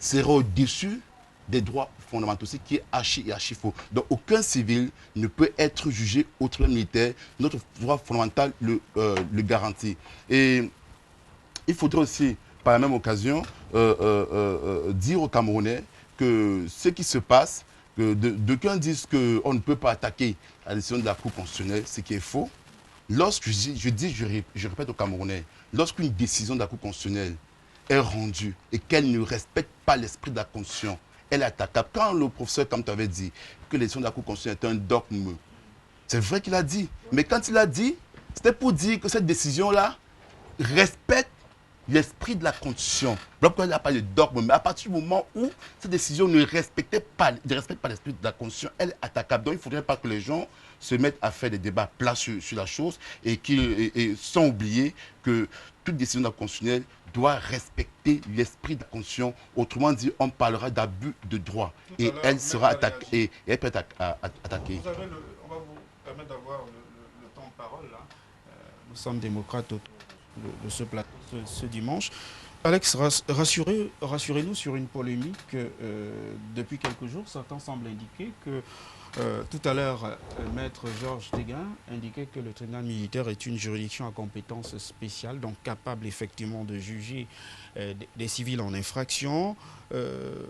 sera au-dessus des droits fondamentaux, ce qui est archi faux. Donc aucun civil ne peut être jugé au tribunal militaire. Notre droit fondamental le garantit. Et il faudrait aussi, par la même occasion, dire aux Camerounais que ce qui se passe, que d'aucuns disent qu'on ne peut pas attaquer la décision de la Cour constitutionnelle, ce qui est faux. Lorsque je répète aux Camerounais, lorsqu'une décision de la Cour constitutionnelle est rendue et qu'elle ne respecte pas l'esprit de la Constitution, elle est attaquable. Quand le professeur Kamto avait dit que la décision de la Cour constitutionnelle était un dogme, c'est vrai qu'il a dit. Mais quand il a dit, c'était pour dire que cette décision-là respecte l'esprit de la Constitution. Pourquoi il n'a pas de dogme? Mais à partir du moment où cette décision ne respecte pas l'esprit de la Constitution, elle est attaquable. Donc il ne faudrait pas que les gens se mettent à faire des débats plats sur la chose et sans oublier que toute décision de la Constitutionnelle doit respecter l'esprit de la Constitution. Autrement dit, on parlera d'abus de droit et elle sera attaquée. Et elle peut être attaquée. On va vous permettre d'avoir le temps de parole. Là. Nous sommes démocrates autour de ce plateau ce dimanche. Alex, rassurez-nous sur une polémique. Depuis quelques jours, certains semblent indiquer que tout à l'heure, maître Georges Téguin indiquait que le tribunal militaire est une juridiction à compétence spéciale, donc capable effectivement de juger des civils en infraction.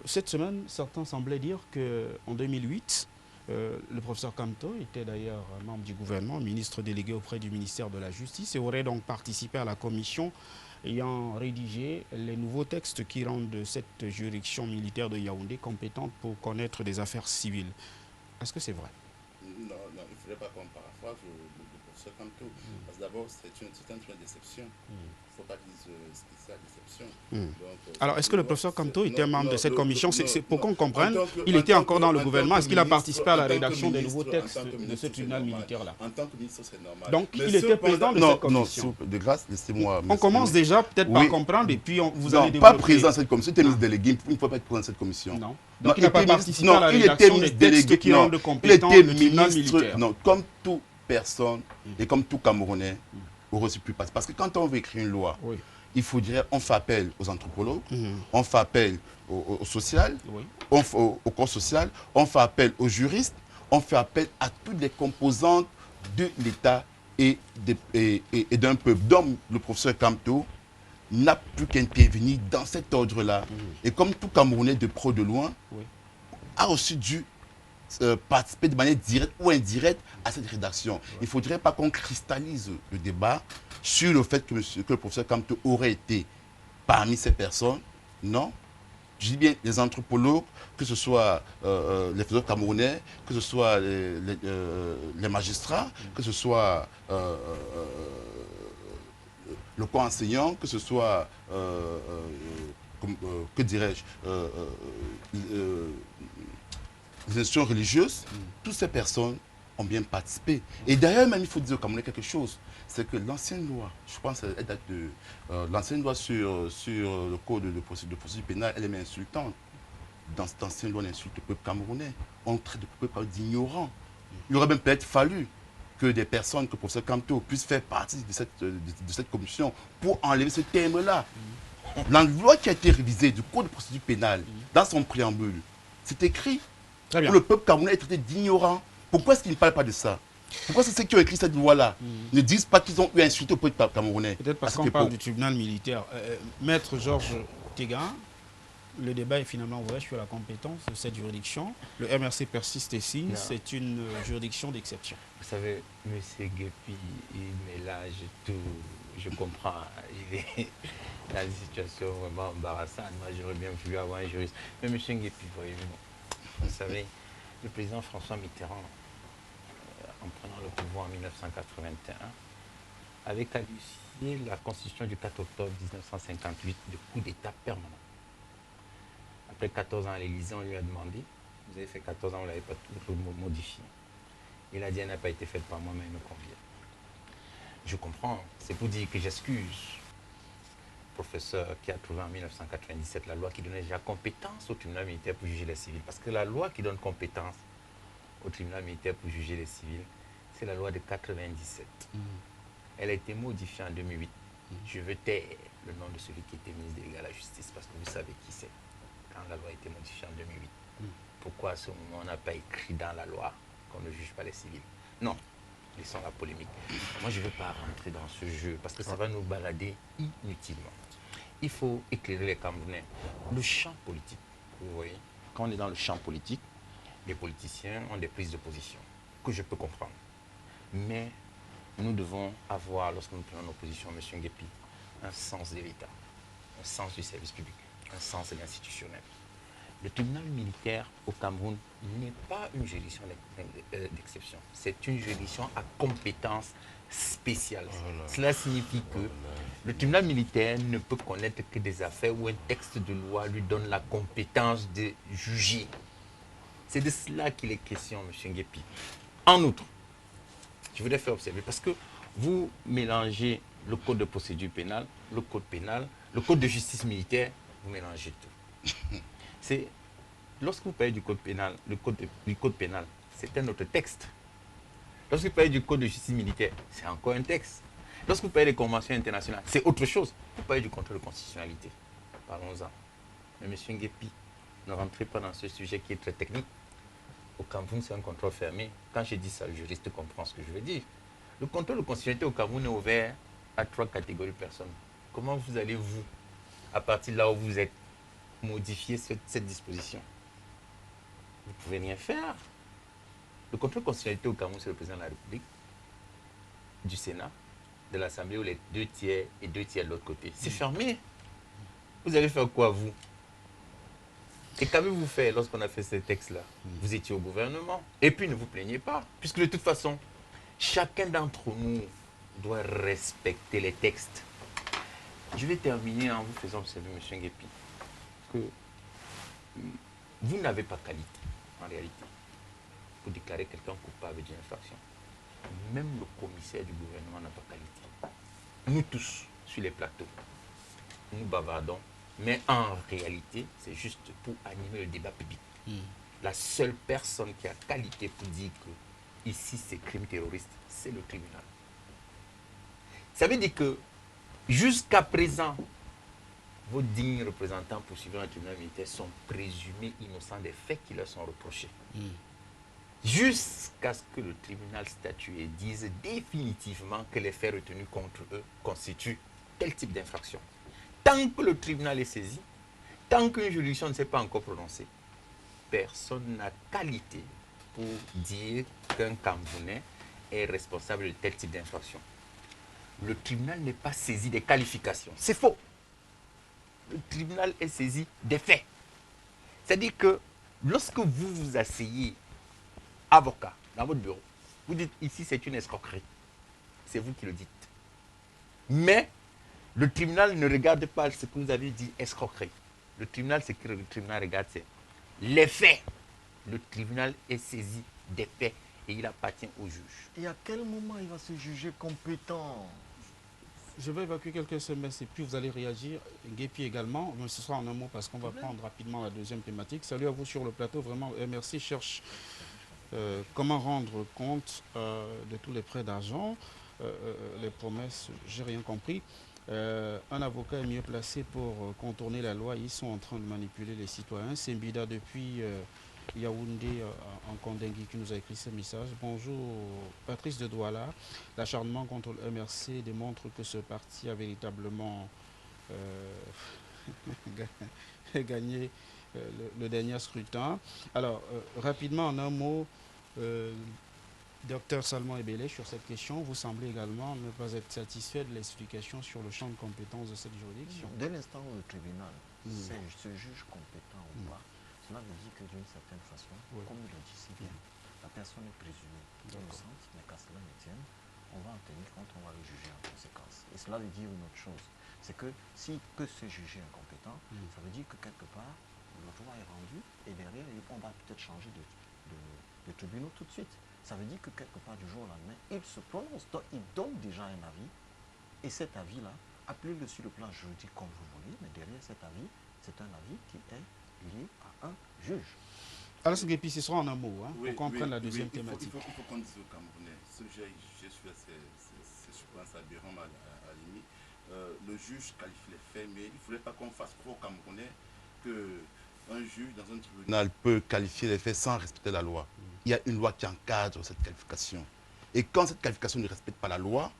Cette semaine, certains semblaient dire qu'en 2008, le professeur Kamto était d'ailleurs membre du gouvernement, ministre délégué auprès du ministère de la Justice, et aurait donc participé à la commission ayant rédigé les nouveaux textes qui rendent cette juridiction militaire de Yaoundé compétente pour connaître des affaires civiles. Est-ce que c'est vrai? Non, il ne faudrait pas qu'on paraphrase le professeur Kamto. Parce que d'abord, c'est une déception. Il ne faut pas qu'ils ce que c'est la déception. Donc, alors, est-ce que le professeur Kamto était membre de cette commission? C'est pour qu'on comprenne, il était encore dans le gouvernement. Est-ce qu'il a participé à la rédaction des nouveaux textes de ce tribunal militaire-là? En tant que ministre, c'est normal. Donc, il était président de cette commission. Non, de grâce, laissez-moi. On commence déjà peut-être par comprendre et puis vous allez développer. Pas président de cette commission, il était ministre délégué. Il ne faut pas être président de cette commission. Non. Donc il n'a pas participé à la rédaction des textes qui rendent compétent le tribunal militaire. Non, comme toute personne et comme tout Camerounais aurait pu passer. Parce que quand on veut écrire une loi, il faudrait, on fait appel aux anthropologues, on fait appel au social, au corps social, on fait appel aux juristes, on fait appel à toutes les composantes de l'État et d'un peuple. Donc le professeur Kamto n'a plus qu'intervenir dans cet ordre-là. Et comme tout Camerounais de pro de loin, a aussi dû participer de manière directe ou indirecte à cette rédaction. Il ne faudrait pas qu'on cristallise le débat sur le fait que le professeur Kamto aurait été parmi ces personnes. Non. Je dis bien les anthropologues, que ce soit les philosophes camerounais, que ce soit les magistrats, que ce soit le corps enseignant, que ce soit, que dirais-je, les institutions religieuses, toutes ces personnes ont bien participé. Et d'ailleurs, même, il faut dire au Camerounais quelque chose, c'est que l'ancienne loi, je pense qu'elle date de... l'ancienne loi sur le code de procédure pénale, elle est même insultante. Dans cette ancienne loi, on insulte le peuple camerounais. On traite le peuple d'ignorant. Il aurait même peut-être fallu que des personnes, que le professeur Kamto puisse faire partie de cette commission pour enlever ce terme-là. La loi qui a été révisée du code de procédure pénale, dans son préambule, c'est écrit que le peuple camerounais est traité d'ignorant. Pourquoi est-ce qu'ils ne parlent pas de ça? Pourquoi c'est ceux qui ont écrit cette loi-là ne disent pas qu'ils ont eu insulté au peuple camerounais? Peut-être parce qu'on parle du tribunal militaire. Maître Georges Téguin, le débat est finalement ouvert sur la compétence de cette juridiction. Le MRC persiste et signe, c'est une juridiction d'exception. Vous savez, M. Guépi, il mélange tout. Je comprends. Il est dans une situation vraiment embarrassante. Moi, j'aurais bien voulu avoir un juriste. Mais M. Guépi, voyez-vous, vous savez, le président François Mitterrand, en prenant le pouvoir en 1981, avait qualifié la constitution du 4 octobre 1958 de coup d'État permanent. Après 14 ans à l'Élysée, on lui a demandé, vous avez fait 14 ans, vous ne l'avez pas tout modifié. Il a dit, elle n'a pas été faite par moi, mais elle me convient. Je comprends, c'est pour dire que j'excuse le professeur qui a trouvé en 1997 la loi qui donnait déjà compétence au tribunal militaire pour juger les civils. Parce que la loi qui donne compétence au tribunal militaire pour juger les civils, c'est la loi de 97. Elle a été modifiée en 2008. Je veux taire le nom de celui qui était ministre délégué à la justice parce que vous savez qui c'est quand la loi a été modifiée en 2008. Pourquoi à ce moment on n'a pas écrit dans la loi qu'on ne juge pas les civils? Non, laissons la polémique. Moi je ne veux pas rentrer dans ce jeu parce que ça va nous balader inutilement. Il faut éclairer les Camerounais. Le champ politique, vous voyez, quand on est dans le champ politique, les politiciens ont des prises de position que je peux comprendre. Mais nous devons avoir, lorsque nous prenons nos positions, M. Nguepi, un sens de l'État, un sens du service public, un sens de l'institutionnel. Le tribunal militaire au Cameroun n'est pas une juridiction d'exception. C'est une juridiction à compétence spéciale. Cela signifie que le tribunal militaire ne peut connaître que des affaires où un texte de loi lui donne la compétence de juger. C'est de cela qu'il est question, M. Nguepi. En outre, je voudrais faire observer, parce que vous mélangez le code de procédure pénale, le code de justice militaire, vous mélangez tout. C'est, lorsque vous parlez du code pénal, du code pénal, c'est un autre texte. Lorsque vous parlez du code de justice militaire, c'est encore un texte. Lorsque vous parlez des conventions internationales, c'est autre chose. Vous parlez du contrôle de constitutionnalité. Parlons-en. Mais M. Nguepi, ne rentrez pas dans ce sujet qui est très technique. Au Cameroun, c'est un contrôle fermé. Quand je dis ça, le juriste comprend ce que je veux dire. Le contrôle de constitutionnalité au Cameroun est ouvert à 3 catégories de personnes. Comment vous allez, vous, à partir de là où vous êtes, modifier cette disposition? Vous ne pouvez rien faire. Le contrôle de constitutionnalité au Cameroun, c'est le président de la République, du Sénat, de l'Assemblée, où les 2 tiers et 2 tiers de l'autre côté. C'est fermé. Vous allez faire quoi, vous? Et qu'avez-vous fait lorsqu'on a fait ce texte-là? Vous étiez au gouvernement. Et puis ne vous plaignez pas. Puisque de toute façon, chacun d'entre nous doit respecter les textes. Je vais terminer en vous faisant observer, M. Nguepi, que vous n'avez pas qualité, en réalité, pour déclarer quelqu'un coupable d'une infraction. Même le commissaire du gouvernement n'a pas qualité. Nous tous, sur les plateaux, nous bavardons. Mais en réalité, c'est juste pour animer le débat public. La seule personne qui a qualité pour dire que ici c'est crime terroriste, c'est le tribunal. Ça veut dire que jusqu'à présent, vos dignes représentants poursuivant le tribunal militaire sont présumés innocents des faits qui leur sont reprochés. Jusqu'à ce que le tribunal statué dise définitivement que les faits retenus contre eux constituent tel type d'infraction. Tant que le tribunal est saisi, tant qu'une juridiction ne s'est pas encore prononcée, personne n'a qualité pour dire qu'un Camerounais est responsable de tel type d'infraction. Le tribunal n'est pas saisi des qualifications. C'est faux. Le tribunal est saisi des faits. C'est-à-dire que lorsque vous vous asseyez, avocat, dans votre bureau, vous dites ici c'est une escroquerie. C'est vous qui le dites. Mais le tribunal ne regarde pas ce que vous avez dit, escroquerie. Le tribunal, ce que le tribunal regarde, c'est les faits. Le tribunal est saisi des faits et il appartient au juge. Et à quel moment il va se juger compétent? Je vais évacuer quelques semestres et puis vous allez réagir. Nguepi également, mais ce sera en un mot parce qu'on va prendre rapidement la deuxième thématique. Salut à vous sur le plateau, vraiment, merci. Cherche comment rendre compte de tous les prêts d'argent, les promesses, j'ai rien compris. Un avocat est mieux placé pour contourner la loi. Ils sont en train de manipuler les citoyens. C'est Mbida depuis Yaoundé en Kondengui qui nous a écrit ce message. Bonjour Patrice de Douala. L'acharnement contre le MRC démontre que ce parti a véritablement gagné le dernier scrutin. Alors, rapidement, en un mot, Docteur Salman Ebele, sur cette question, vous semblez également ne pas être satisfait de l'explication sur le champ de compétences de cette juridiction. Dès l'instant où le tribunal se juge compétent ou pas, cela veut dire que d'une certaine façon, comme il le dit si bien, la personne est présumée innocente, mais qu'à cela ne tienne, on va en tenir compte, on va le juger en conséquence. Et cela veut dire une autre chose, c'est que s'il peut se juger incompétent, ça veut dire que quelque part, le droit est rendu et derrière, on va peut-être changer de tribunaux tout de suite. Ça veut dire que quelque part, du jour au lendemain, il se prononce, donc il donne déjà un avis, et cet avis-là, appelez-le sur le plan juridique comme vous voulez, mais derrière cet avis, c'est un avis qui est lié à un juge. Alors, ce sera en un mot, hein, Oui, pour qu'on prenne la deuxième il thématique. faut qu'on dise au Camerounais, ce que j'ai su, c'est je pense aberrant à la limite. Le juge qualifie les faits, mais il ne faudrait pas qu'on fasse croire aux Camerounais qu'un juge dans un tribunal peut qualifier les faits sans respecter la loi. Il y a une loi qui encadre cette qualification. Et quand cette qualification ne respecte pas la loi,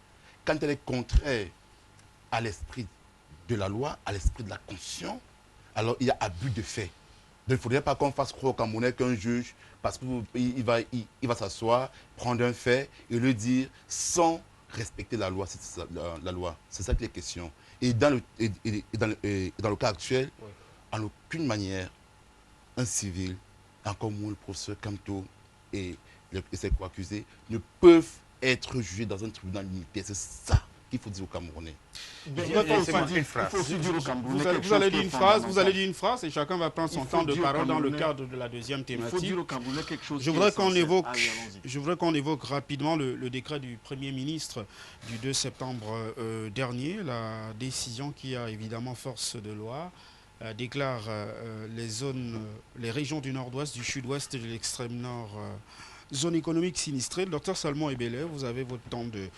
quand elle est contraire à l'esprit de la loi, à l'esprit de la Constitution, alors il y a abus de fait. Donc il ne faudrait pas qu'on fasse croire au Camerounais qu'un juge, parce qu'il va s'asseoir, prendre un fait et le dire sans respecter la loi. La loi. C'est ça qui est question. Et dans le cas actuel, oui, en aucune manière, un civil, encore moins le professeur Kamto et ses co-accusés, ne peuvent être jugés dans un tribunal militaire. C'est ça qu'il faut dire aux Camerounais. Vous allez dire une phrase, vous allez dire une phrase et chacun va prendre son temps de parole dans le cadre de la deuxième thématique. Je voudrais qu'on évoque rapidement le décret du Premier ministre du 2 septembre dernier, la décision qui a évidemment force de loi, déclare les régions du nord-ouest, du sud-ouest et de l'extrême nord, zone économique sinistrée. Le docteur Salmon Ebele, vous avez votre temps de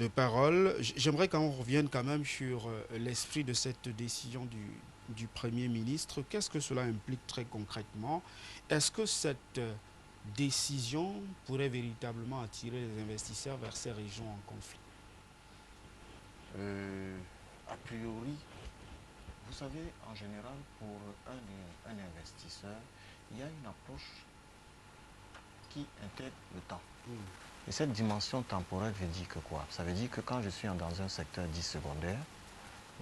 parole. J'aimerais qu'on revienne quand même sur l'esprit de cette décision du Premier ministre. Qu'est-ce que cela implique très concrètement? Est-ce que cette décision pourrait véritablement attirer les investisseurs vers ces régions en conflit? A priori, vous savez, en général, pour un investisseur, il y a une approche qui intègre le temps. Et cette dimension temporelle veut dire que quoi? Ça veut dire que quand je suis dans un secteur dit secondaire,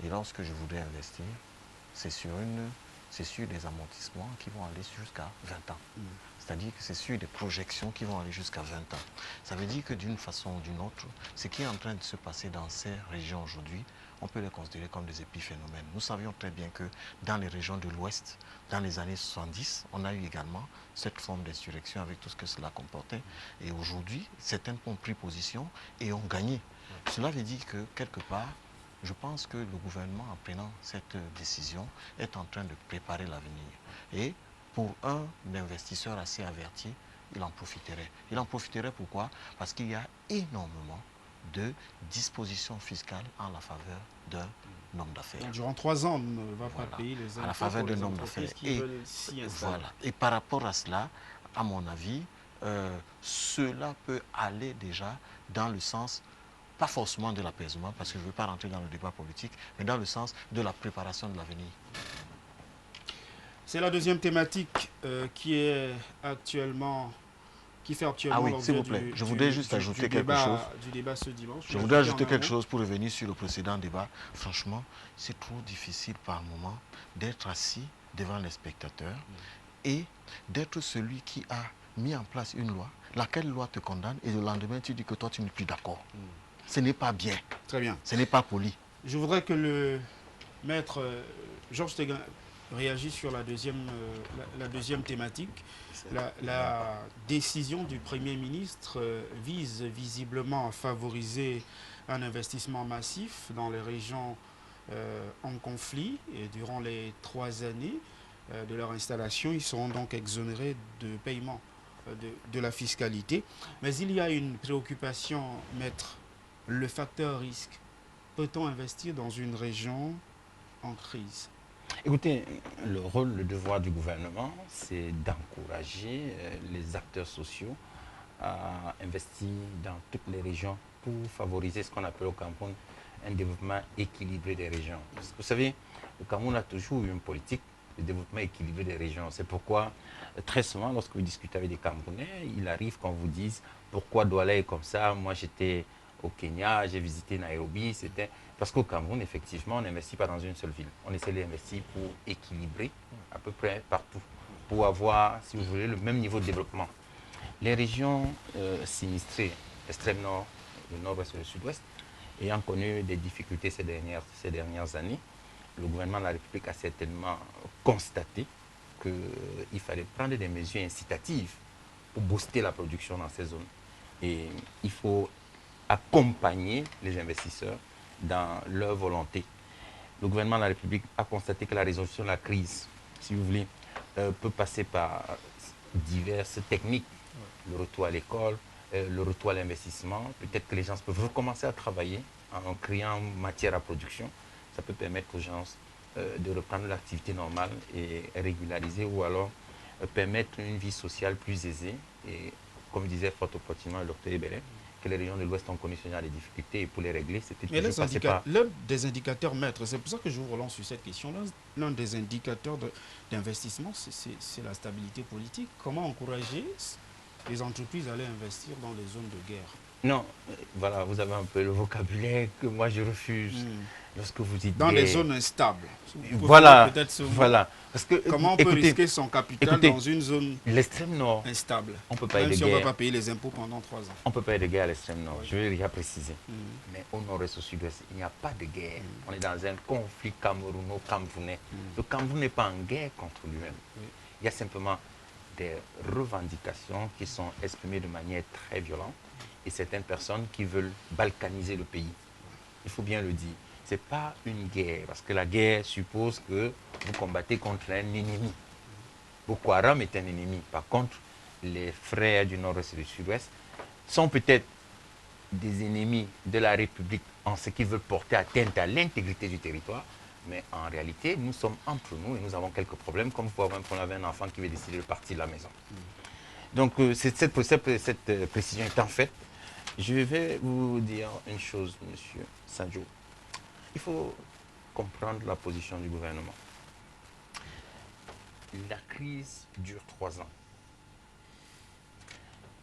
et lorsque je voudrais investir, c'est sur des amortissements qui vont aller jusqu'à 20 ans. C'est-à-dire que c'est sur des projections qui vont aller jusqu'à 20 ans. Ça veut dire que d'une façon ou d'une autre, ce qui est en train de se passer dans ces régions aujourd'hui, on peut les considérer comme des épiphénomènes. Nous savions très bien que dans les régions de l'Ouest, dans les années 70, on a eu également cette forme d'insurrection avec tout ce que cela comportait. Et aujourd'hui, certains ont pris position et ont gagné. Cela veut dire que, quelque part, je pense que le gouvernement, en prenant cette décision, est en train de préparer l'avenir. Et pour un investisseur assez averti, il en profiterait. Il en profiterait pourquoi? Parce qu'il y a énormément de dispositions fiscales en la faveur d'un homme d'affaires. Durant 3 ans, on ne va pas payer les impôts à la faveur d'un homme d'affaires. Et par rapport à cela, à mon avis, cela peut aller déjà dans le sens, pas forcément de l'apaisement, parce que je ne veux pas rentrer dans le débat politique, mais dans le sens de la préparation de l'avenir. C'est la deuxième thématique qui fait actuellement s'il vous plaît, je voudrais juste ajouter quelque chose. Du débat ce dimanche. Je voudrais ajouter quelque chose pour revenir sur le précédent débat. Franchement, c'est trop difficile par moment d'être assis devant les spectateurs et d'être celui qui a mis en place une loi, laquelle loi te condamne et le lendemain tu dis que toi tu n'es plus d'accord. Ce n'est pas bien. Très bien. Ce n'est pas poli. Je voudrais que le maître Georges Teguin réagisse sur la deuxième thématique. La décision du Premier ministre vise visiblement à favoriser un investissement massif dans les régions en conflit. Et durant les 3 années de leur installation, ils seront donc exonérés de paiement de la fiscalité. Mais il y a une préoccupation, maître, le facteur risque. Peut-on investir dans une région en crise? Écoutez, le devoir du gouvernement, c'est d'encourager les acteurs sociaux à investir dans toutes les régions pour favoriser ce qu'on appelle au Cameroun un développement équilibré des régions. Parce que vous savez, le Cameroun a toujours eu une politique de développement équilibré des régions. C'est pourquoi, très souvent, lorsque vous discutez avec des Camerounais, il arrive qu'on vous dise pourquoi Douala est comme ça. Moi, j'étais au Kenya, j'ai visité Nairobi, c'était parce qu'au Cameroun, effectivement, on n'investit pas dans une seule ville. On essaie d'investir pour équilibrer à peu près partout, pour avoir, si vous voulez, le même niveau de développement. Les régions sinistrées, extrême nord, le nord-ouest et le sud-ouest, ayant connu des difficultés ces dernières années, le gouvernement de la République a certainement constaté qu'il fallait prendre des mesures incitatives pour booster la production dans ces zones. Et il faut accompagner les investisseurs dans leur volonté. Le gouvernement de la République a constaté que la résolution de la crise, si vous voulez, peut passer par diverses techniques. Le retour à l'école, le retour à l'investissement. Peut-être que les gens peuvent recommencer à travailler en créant matière à production. Ça peut permettre aux gens de reprendre l'activité normale et régulariser ou alors permettre une vie sociale plus aisée. Et comme disait fort opportunément le docteur Ebele, que les régions de l'Ouest ont connu ce genre de difficultés et pour les régler, c'était toujours passé par... L'un des indicateurs maîtres, c'est pour ça que je vous relance sur cette question, l'un des indicateurs d'investissement, c'est la stabilité politique. Comment encourager les entreprises à aller investir dans les zones de guerre? Non, voilà, vous avez un peu le vocabulaire que moi je refuse lorsque vous dites dans guerre. les zones instables. Voilà, voilà. Parce que, comment on peut risquer son capital dans une zone l'extrême nord instable, on peut pas même de si guerre. on ne va pas payer les impôts pendant 3 ans? On ne peut pas être de guerre à l'extrême nord, je vais déjà préciser. Mais au nord-est, au sud-ouest, il n'y a pas de guerre. On est dans un conflit camerouno-camerounais. Le Cameroun n'est pas en guerre contre lui-même. Il y a simplement des revendications qui sont exprimées de manière très violente et certaines personnes qui veulent balkaniser le pays. Il faut bien le dire. Ce n'est pas une guerre, parce que la guerre suppose que vous combattez contre un ennemi. Boko Haram est un ennemi. Par contre, les frères du nord-est et du sud-ouest sont peut-être des ennemis de la République en ce qu'ils veulent porter atteinte à l'intégrité du territoire, mais en réalité, nous sommes entre nous et nous avons quelques problèmes, comme vous pouvez voir, on avait un enfant qui veut décider de partir de la maison. Donc, cette précision étant faite, je vais vous dire une chose, monsieur Sadio. Il faut comprendre la position du gouvernement. La crise dure 3 ans.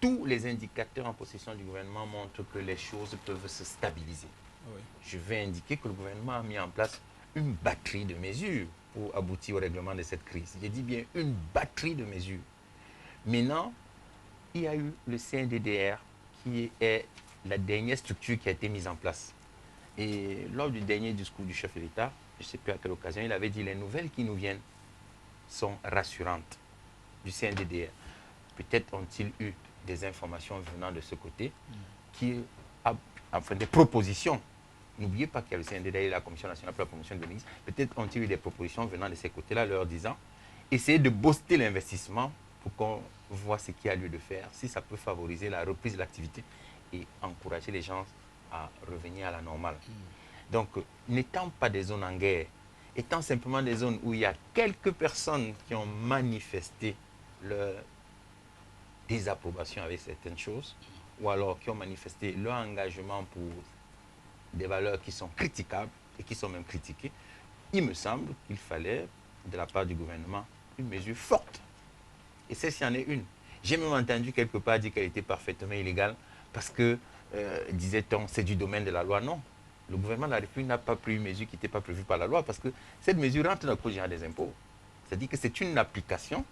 Tous les indicateurs en possession du gouvernement montrent que les choses peuvent se stabiliser. Oui. Je vais indiquer que le gouvernement a mis en place une batterie de mesures pour aboutir au règlement de cette crise. J'ai dit bien une batterie de mesures. Maintenant, il y a eu le CNDDR qui est la dernière structure qui a été mise en place. Et lors du dernier discours du chef de l'État, je ne sais plus à quelle occasion, il avait dit les nouvelles qui nous viennent sont rassurantes du CNDDR. Peut-être ont-ils eu des informations venant de ce côté, enfin des propositions. N'oubliez pas qu'il y a le CNDDR et la Commission nationale pour la promotion de l'église. Peut-être ont-ils eu des propositions venant de ces côtés-là, leur disant, essayez de booster l'investissement pour qu'on voit ce qu'il y a lieu de faire, si ça peut favoriser la reprise de l'activité et encourager les gens à revenir à la normale. Donc, n'étant pas des zones en guerre, étant simplement des zones où il y a quelques personnes qui ont manifesté leur désapprobation avec certaines choses, ou alors qui ont manifesté leur engagement pour des valeurs qui sont critiquables et qui sont même critiquées, il me semble qu'il fallait, de la part du gouvernement, une mesure forte. Et celle-ci en est une. J'ai même entendu quelque part dire qu'elle était parfaitement illégale parce que, disait-on, c'est du domaine de la loi. Non. Le gouvernement de la République n'a pas pris une mesure qui n'était pas prévue par la loi parce que cette mesure rentre dans le Code général des impôts. C'est-à-dire que c'est une application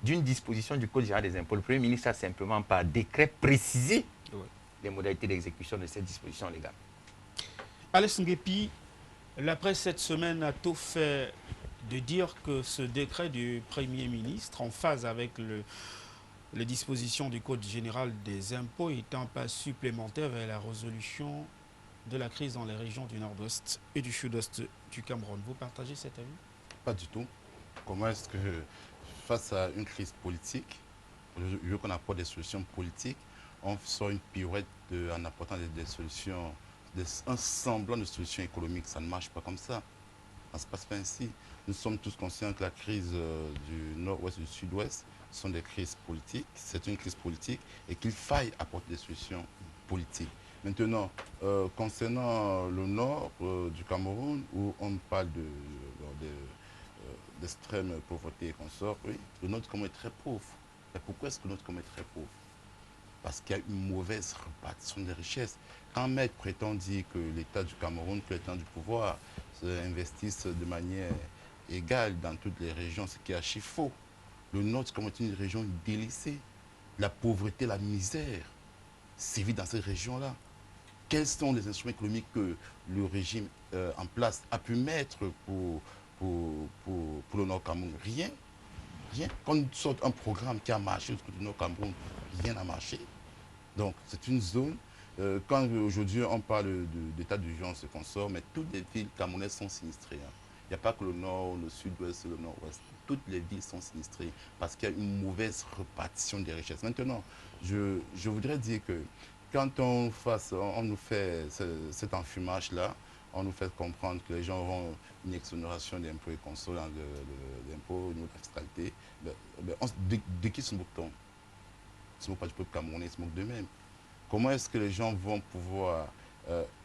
d'une disposition du Code général des impôts. Le Premier ministre a simplement par décret précisé les modalités d'exécution de cette disposition légale. Alex Nguepi, la presse cette semaine a tout fait de dire que ce décret du Premier ministre, en phase avec les dispositions du Code général des impôts, est un pas supplémentaire vers la résolution de la crise dans les régions du nord-ouest et du sud-ouest du Cameroun. Vous partagez cet avis? Pas du tout. Comment est-ce que, face à une crise politique, je veux qu'on apporte des solutions politiques, on sort une pirouette en apportant des solutions, un semblant de solutions économiques. Ça ne marche pas comme ça. Ça ne se passe pas ainsi. Nous sommes tous conscients que la crise du nord-ouest et du sud-ouest sont des crises politiques. C'est une crise politique et qu'il faille apporter des solutions politiques. Maintenant, concernant le nord du Cameroun, où on parle d'extrême pauvreté et consorts, oui, le nord du Cameroun est très pauvre. Et pourquoi est-ce que le nord du Cameroun est très pauvre? Parce qu'il y a une mauvaise répartition des richesses. Quand Maître prétend dire que l'État du Cameroun, que l'État du pouvoir, investissent de manière égale dans toutes les régions, ce qui est archi faux. Le nord du Cameroun est une région délaissée. La pauvreté, la misère sévit dans cette région-là. quels sont les instruments économiques que le régime en place a pu mettre pour le Nord Cameroun? Rien. Rien. Quand on sort un programme qui a marché du côté du Nord Cameroun, rien n'a marché. Donc, c'est une zone. Quand aujourd'hui on parle d'état d'urgence et qu'on sort, mais toutes les villes camerounaises sont sinistrées. Hein. Il n'y a pas que le nord, le sud-ouest, le nord-ouest. Toutes les villes sont sinistrées parce qu'il y a une mauvaise répartition des richesses. Maintenant, je voudrais dire que quand on nous fait cet enfumage-là, on nous fait comprendre que les gens auront une exonération d'impôts et conso, d'impôts, une autre fiscalité. De qui se moque-t-on? Ils ne se moquent pas du peuple camerounais, ils se moquent d'eux-mêmes. Comment est-ce que les gens vont pouvoir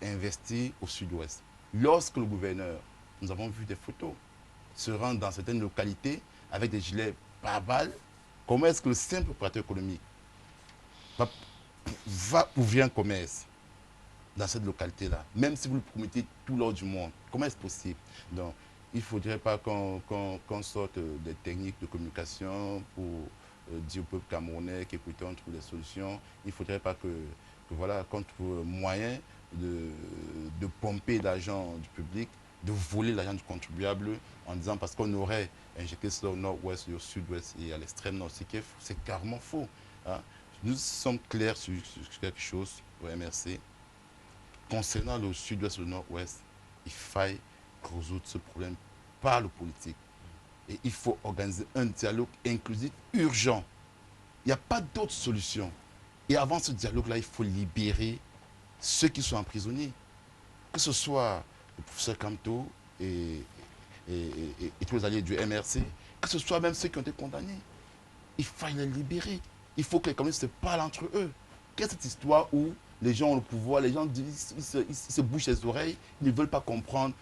investir au sud-ouest? Lorsque le gouverneur, nous avons vu des photos, se rend dans certaines localités avec des gilets pare-balles, comment est-ce que le simple opérateur économique va ouvrir un commerce dans cette localité-là, même si vous le promettez tout l'or du monde? Comment est-ce possible? Donc, il ne faudrait pas qu'on sorte des techniques de communication pour dire au peuple camerounais qu'écoutez, on trouve des solutions. Il ne faudrait pas que voilà, qu'on trouve moyen de pomper l'argent du public, de voler l'argent du contribuable en disant parce qu'on aurait injecté cela au nord-ouest, au sud-ouest et à l'extrême nord. C'est carrément faux. Hein. Nous sommes clairs sur quelque chose au MRC. Concernant le sud-ouest et le nord-ouest, il faille résoudre ce problème par le politique. Et il faut organiser un dialogue inclusif urgent. Il n'y a pas d'autre solution. Et avant ce dialogue-là, il faut libérer ceux qui sont emprisonnés. Que ce soit le professeur Camto et tous les alliés du MRC, que ce soit même ceux qui ont été condamnés. Il faut les libérer. Il faut que les communistes se parlent entre eux. Quelle est cette histoire où les gens ont le pouvoir, les gens ils se bouchent les oreilles, ils ne veulent pas comprendre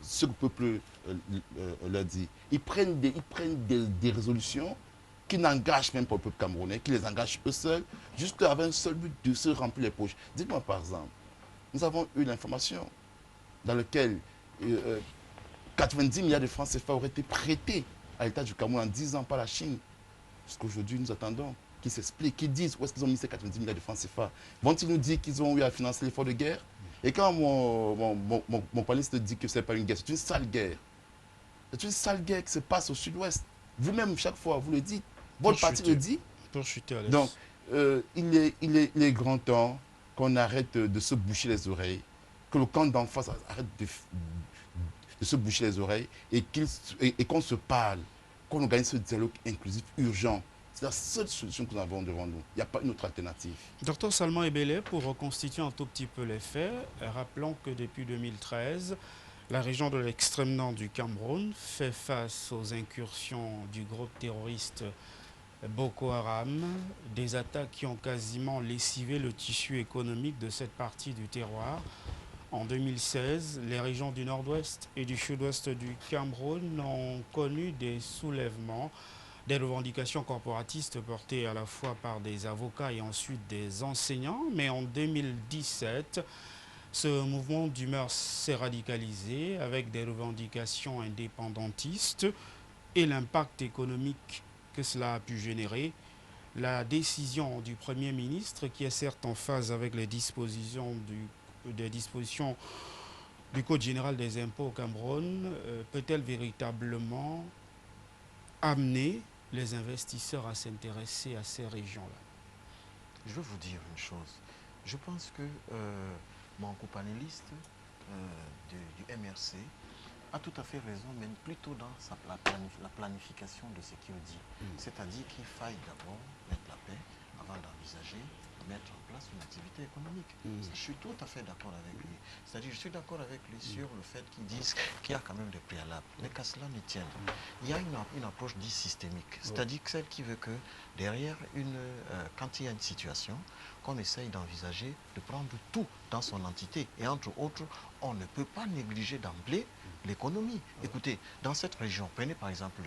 ce que le peuple leur dit. Ils prennent des résolutions qui n'engagent même pas le peuple camerounais, qui les engagent eux seuls, juste avec un seul but de se remplir les poches. Dites-moi par exemple, nous avons eu l'information dans laquelle 90 milliards de francs CFA auraient été prêtés à l'État du Cameroun en 10 ans par la Chine. Parce qu'aujourd'hui, nous attendons qu'ils s'expliquent, qu'ils disent où est-ce qu'ils ont mis ces 90 milliards de francs CFA. Vont-ils nous dire qu'ils ont eu à financer l'effort de guerre? Et quand mon panéliste dit que ce n'est pas une guerre, c'est une sale guerre. C'est une sale guerre qui se passe au sud-ouest. Vous-même, chaque fois, vous le dites. Votre parti le dit. Pour chuter à l'est. Donc, il est grand temps qu'on arrête de se boucher les oreilles, que le camp d'en face arrête de se boucher les oreilles et qu'on se parle, qu'on organise ce dialogue inclusif urgent. C'est la seule solution que nous avons devant nous. Il n'y a pas une autre alternative. Docteur Salman Ebele, pour reconstituer un tout petit peu les faits, rappelons que depuis 2013, la région de l'extrême nord du Cameroun fait face aux incursions du groupe terroriste Boko Haram, des attaques qui ont quasiment lessivé le tissu économique de cette partie du terroir. En 2016, les régions du nord-ouest et du sud-ouest du Cameroun ont connu des soulèvements, des revendications corporatistes portées à la fois par des avocats et ensuite des enseignants. Mais en 2017, ce mouvement d'humeur s'est radicalisé avec des revendications indépendantistes et l'impact économique que cela a pu générer. La décision du Premier ministre, qui est certes en phase avec les dispositions du Code général des impôts au Cameroun, peut-elle véritablement amener les investisseurs à s'intéresser à ces régions-là? Je veux vous dire une chose. Je pense que mon copanéliste du MRC a tout à fait raison, mais plutôt dans la planification de ce qu'il dit. C'est-à-dire qu'il faille d'abord mettre la paix avant d'envisager mettre en place une activité économique. Je suis tout à fait d'accord avec lui. C'est-à-dire, je suis d'accord avec lui sur le fait qu'ils disent qu'il y a quand même des préalables. Mais qu'à cela ne tienne. Il y a une approche dite systémique. C'est-à-dire celle qui veut que derrière, quand il y a une situation, qu'on essaye d'envisager de prendre tout dans son entité. Et entre autres, on ne peut pas négliger d'emblée l'économie. Écoutez, dans cette région, prenez par exemple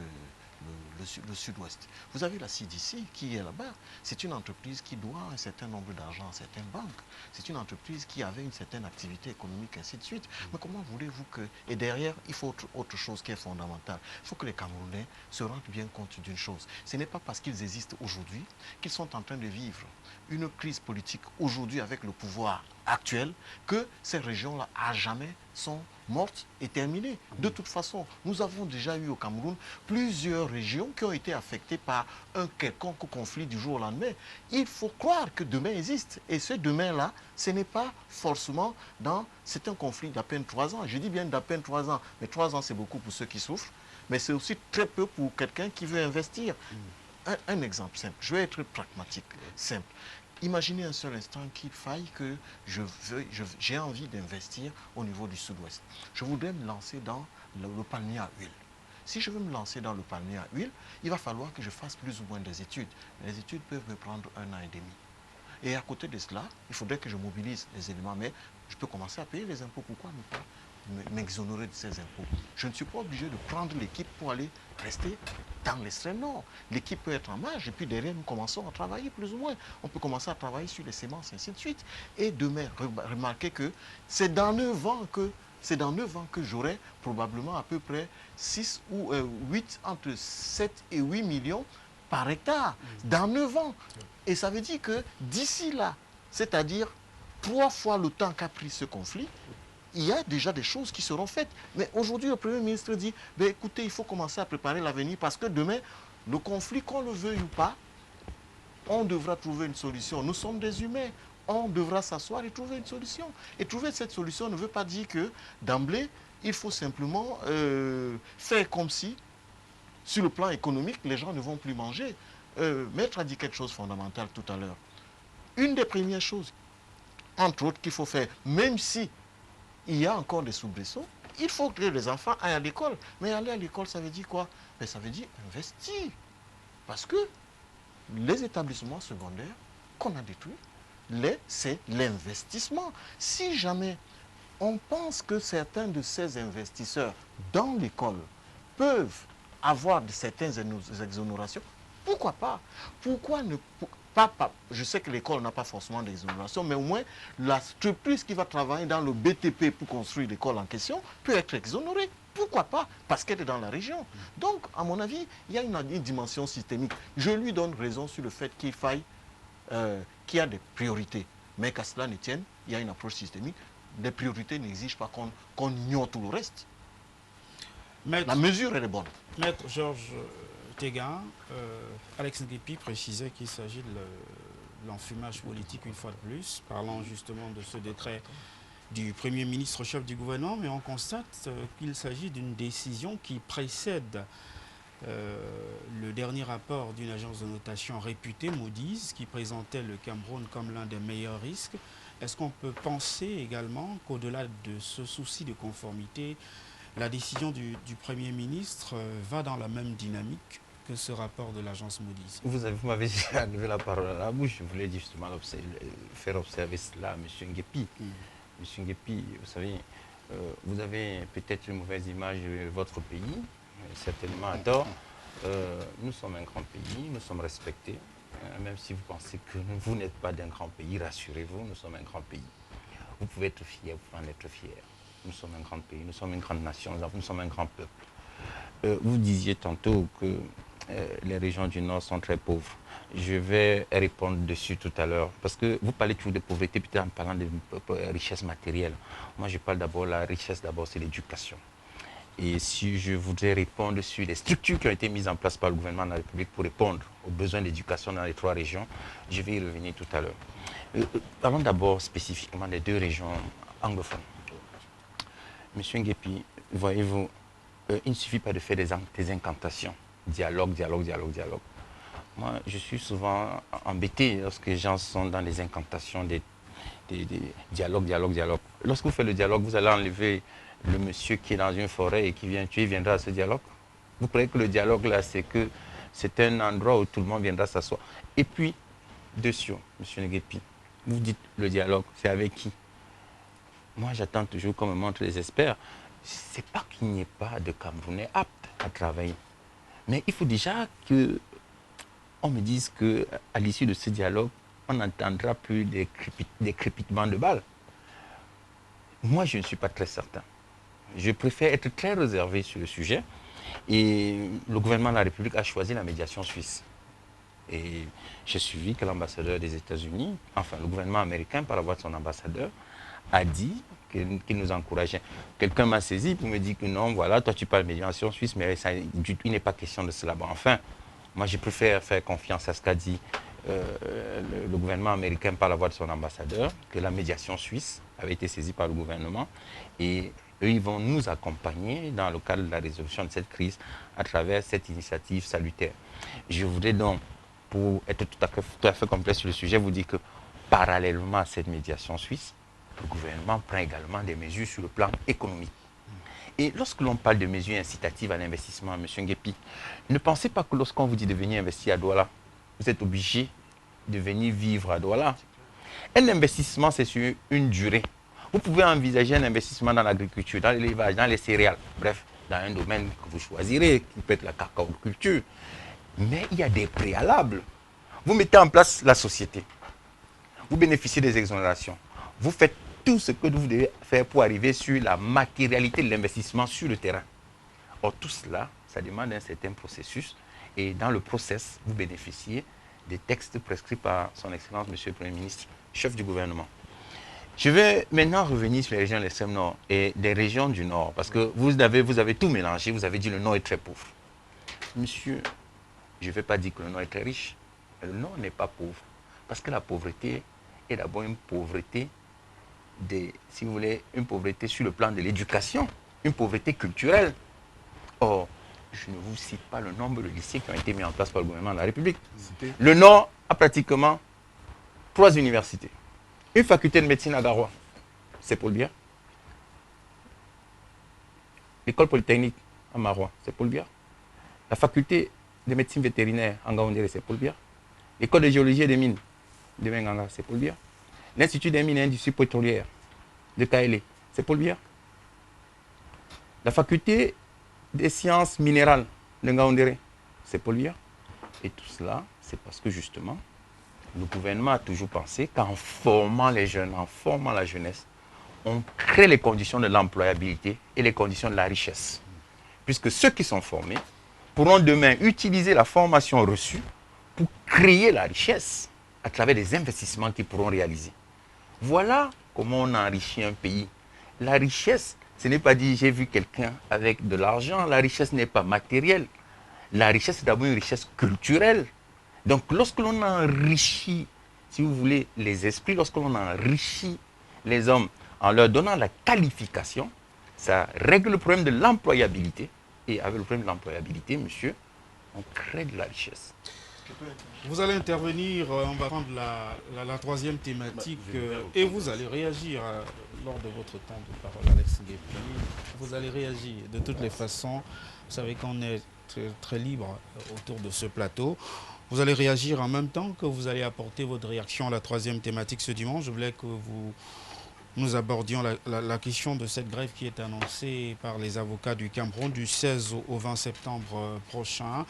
le sud-ouest. Vous avez la CDC qui est là-bas. C'est une entreprise qui doit un certain nombre d'argent à certaines banques. C'est une entreprise qui avait une certaine activité économique, ainsi de suite. Mais comment voulez-vous que... Et derrière, il faut autre chose qui est fondamentale. Il faut que les Camerounais se rendent bien compte d'une chose. Ce n'est pas parce qu'ils existent aujourd'hui qu'ils sont en train de vivre une crise politique aujourd'hui avec le pouvoir actuel que ces régions-là à jamais sont mortes et terminées. De toute façon, nous avons déjà eu au Cameroun plusieurs régions qui ont été affectées par un quelconque conflit du jour au lendemain. Il faut croire que demain existe. Et ce demain-là, ce n'est pas forcément dans... C'est un conflit d'à peine 3 ans. Je dis bien d'à peine 3 ans. Mais 3 ans, c'est beaucoup pour ceux qui souffrent. Mais c'est aussi très peu pour quelqu'un qui veut investir. Un exemple simple. Je vais être pragmatique, simple. Imaginez un seul instant qu'il faille que j'ai envie d'investir au niveau du sud-ouest. Je voudrais me lancer dans le palmier à huile. Si je veux me lancer dans le palmier à huile, il va falloir que je fasse plus ou moins des études. Les études peuvent me prendre 1 an et demi. Et à côté de cela, il faudrait que je mobilise les éléments. Mais je peux commencer à payer les impôts. Pourquoi ne pas m'exonérer de ces impôts? Je ne suis pas obligé de prendre l'équipe pour aller rester dans l'extrême nord. L'équipe peut être en marge et puis derrière nous commençons à travailler plus ou moins. On peut commencer à travailler sur les semences, ainsi de suite. Et demain, remarquez que c'est dans 9 ans que j'aurai probablement à peu près 6 ou 8, entre 7 et 8 millions par hectare. Dans 9 ans. Et ça veut dire que d'ici là, c'est-à-dire 3 fois le temps qu'a pris ce conflit, il y a déjà des choses qui seront faites. Mais aujourd'hui, le Premier ministre dit, ben, écoutez, il faut commencer à préparer l'avenir parce que demain, le conflit, qu'on le veuille ou pas, on devra trouver une solution. Nous sommes des humains. On devra s'asseoir et trouver une solution. Et trouver cette solution ne veut pas dire que, d'emblée, il faut simplement faire comme si, sur le plan économique, les gens ne vont plus manger. Maître a dit quelque chose de fondamental tout à l'heure. Une des premières choses, entre autres, qu'il faut faire, même si il y a encore des soubresauts, il faut que les enfants aillent à l'école. Mais aller à l'école, ça veut dire quoi? Ben, ça veut dire investir. Parce que les établissements secondaires qu'on a détruits, c'est l'investissement. Si jamais on pense que certains de ces investisseurs dans l'école peuvent avoir certaines exonérations, pourquoi pas? Pourquoi ne pas, je sais que l'école n'a pas forcément d'exonération, mais au moins la structure qui va travailler dans le BTP pour construire l'école en question peut être exonérée. Pourquoi pas? Parce qu'elle est dans la région. Donc, à mon avis, il y a une dimension systémique. Je lui donne raison sur le fait qu'il faille, qu'il y a des priorités. Mais qu'à cela ne tienne, il y a une approche systémique. Les priorités n'exigent pas qu'on ignore tout le reste. La mesure, elle est bonne. Maître Georges Téguin, Alex Nguépi précisait qu'il s'agit de l'enfumage politique une fois de plus, parlant justement de ce décret du Premier ministre chef du gouvernement, mais on constate qu'il s'agit d'une décision qui précède le dernier rapport d'une agence de notation réputée, Moody's, qui présentait le Cameroun comme l'un des meilleurs risques. Est-ce qu'on peut penser également qu'au-delà de ce souci de conformité, la décision du Premier ministre va dans la même dynamique que ce rapport de l'agence Moody's? Vous m'avez enlevé la parole à la bouche. Je voulais justement faire observer cela à M. Nguépi. M. Nguépi, vous savez, vous avez peut-être une mauvaise image de votre pays, certainement à tort. Nous sommes un grand pays, nous sommes respectés. Même si vous pensez que vous n'êtes pas d'un grand pays, rassurez-vous, nous sommes un grand pays. Vous pouvez être fier, vous pouvez en être fier. Nous sommes un grand pays, nous sommes une grande nation, nous sommes un grand peuple. Vous disiez tantôt que les régions du Nord sont très pauvres. Je vais répondre dessus tout à l'heure, parce que vous parlez toujours de pauvreté, peut-être en parlant de richesse matérielle. Moi, je parle d'abord, la richesse d'abord, c'est l'éducation. Et si je voudrais répondre sur les structures qui ont été mises en place par le gouvernement de la République pour répondre aux besoins d'éducation dans les 3 régions, je vais y revenir tout à l'heure. Parlons d'abord spécifiquement des 2 régions anglophones. Monsieur Nguépi, voyez-vous, il ne suffit pas de faire des incantations. Dialogue, dialogue, dialogue, dialogue. Moi, je suis souvent embêté lorsque les gens sont dans les incantations, des dialogues, dialogue, dialogue. Lorsque vous faites le dialogue, vous allez enlever le monsieur qui est dans une forêt et qui vient tuer, viendra à ce dialogue. Vous croyez que le dialogue, là, c'est un endroit où tout le monde viendra s'asseoir. Et puis, dessus, monsieur Nguépi, vous dites le dialogue, c'est avec qui? Moi, j'attends toujours qu'on me montre les experts. C'est pas qu'il n'y ait pas de Camerounais aptes à travailler. Mais il faut déjà qu'on me dise qu'à l'issue de ce dialogue, on n'entendra plus des crépitements de balles. Moi, je ne suis pas très certain. Je préfère être très réservé sur le sujet. Et le gouvernement de la République a choisi la médiation suisse. Et j'ai suivi que l'ambassadeur des États-Unis, enfin le gouvernement américain, par la voix de son ambassadeur, a dit qu'il nous encourageait. Quelqu'un m'a saisi pour me dire que non, voilà, toi tu parles de médiation suisse, mais ça, il n'est pas question de cela. Bon, enfin, moi je préfère faire confiance à ce qu'a dit le gouvernement américain par la voix de son ambassadeur, que la médiation suisse avait été saisie par le gouvernement. Et eux, ils vont nous accompagner dans le cadre de la résolution de cette crise à travers cette initiative salutaire. Je voudrais donc, pour être tout à fait complet sur le sujet, vous dire que parallèlement à cette médiation suisse, le gouvernement prend également des mesures sur le plan économique. Et lorsque l'on parle de mesures incitatives à l'investissement, M. Nguépi, ne pensez pas que lorsqu'on vous dit de venir investir à Douala, vous êtes obligé de venir vivre à Douala. Un investissement, c'est sur une durée. Vous pouvez envisager un investissement dans l'agriculture, dans l'élevage, dans les céréales, bref, dans un domaine que vous choisirez, qui peut être la cacaoculture. Mais il y a des préalables. Vous mettez en place la société. Vous bénéficiez des exonérations. Vous faites tout ce que vous devez faire pour arriver sur la matérialité de l'investissement sur le terrain. Or, tout cela, ça demande un certain processus. Et dans le process, vous bénéficiez des textes prescrits par son Excellence, M. le Premier ministre, chef du gouvernement. Je vais maintenant revenir sur les régions de l'extrême nord et des régions du nord, parce que vous avez tout mélangé, vous avez dit que le nord est très pauvre. Monsieur, je ne vais pas dire que le nord est très riche, mais le nord n'est pas pauvre, parce que la pauvreté est d'abord une pauvreté, si vous voulez, une pauvreté sur le plan de l'éducation, une pauvreté culturelle. Or, je ne vous cite pas le nombre de lycées qui ont été mis en place par le gouvernement de la République. Le nord a pratiquement 3 universités. Une faculté de médecine à Garoua, c'est pour le bien. L'école polytechnique à Maroua, c'est pour le bien. La faculté de médecine vétérinaire en Gaoundéré, c'est pour le bien. L'école de géologie et des mines de Menganga, c'est pour le bien. L'Institut des mines et industries pétrolières de Kaélé, c'est pour le bien. La faculté des sciences minérales de Ngaoundéré, c'est pour le bien. Et tout cela, c'est parce que justement, le gouvernement a toujours pensé qu'en formant les jeunes, en formant la jeunesse, on crée les conditions de l'employabilité et les conditions de la richesse. Puisque ceux qui sont formés pourront demain utiliser la formation reçue pour créer la richesse à travers des investissements qu'ils pourront réaliser. Voilà comment on enrichit un pays. La richesse, ce n'est pas dire j'ai vu quelqu'un avec de l'argent. La richesse n'est pas matérielle. La richesse, c'est d'abord une richesse culturelle. Donc, lorsque l'on enrichit, si vous voulez, les esprits, lorsque l'on enrichit les hommes en leur donnant la qualification, ça règle le problème de l'employabilité. Et avec le problème de l'employabilité, monsieur, on crée de la richesse. Vous allez intervenir, on va prendre la troisième thématique et vous allez réagir lors de votre temps de parole, Alex Nguépi. Vous allez réagir de toutes les façons. Vous savez qu'on est très libre autour de ce plateau. Vous allez réagir en même temps que vous allez apporter votre réaction à la troisième thématique ce dimanche. Je voulais que nous abordions la question de cette grève qui est annoncée par les avocats du Cameroun du 16 au 20 septembre prochain.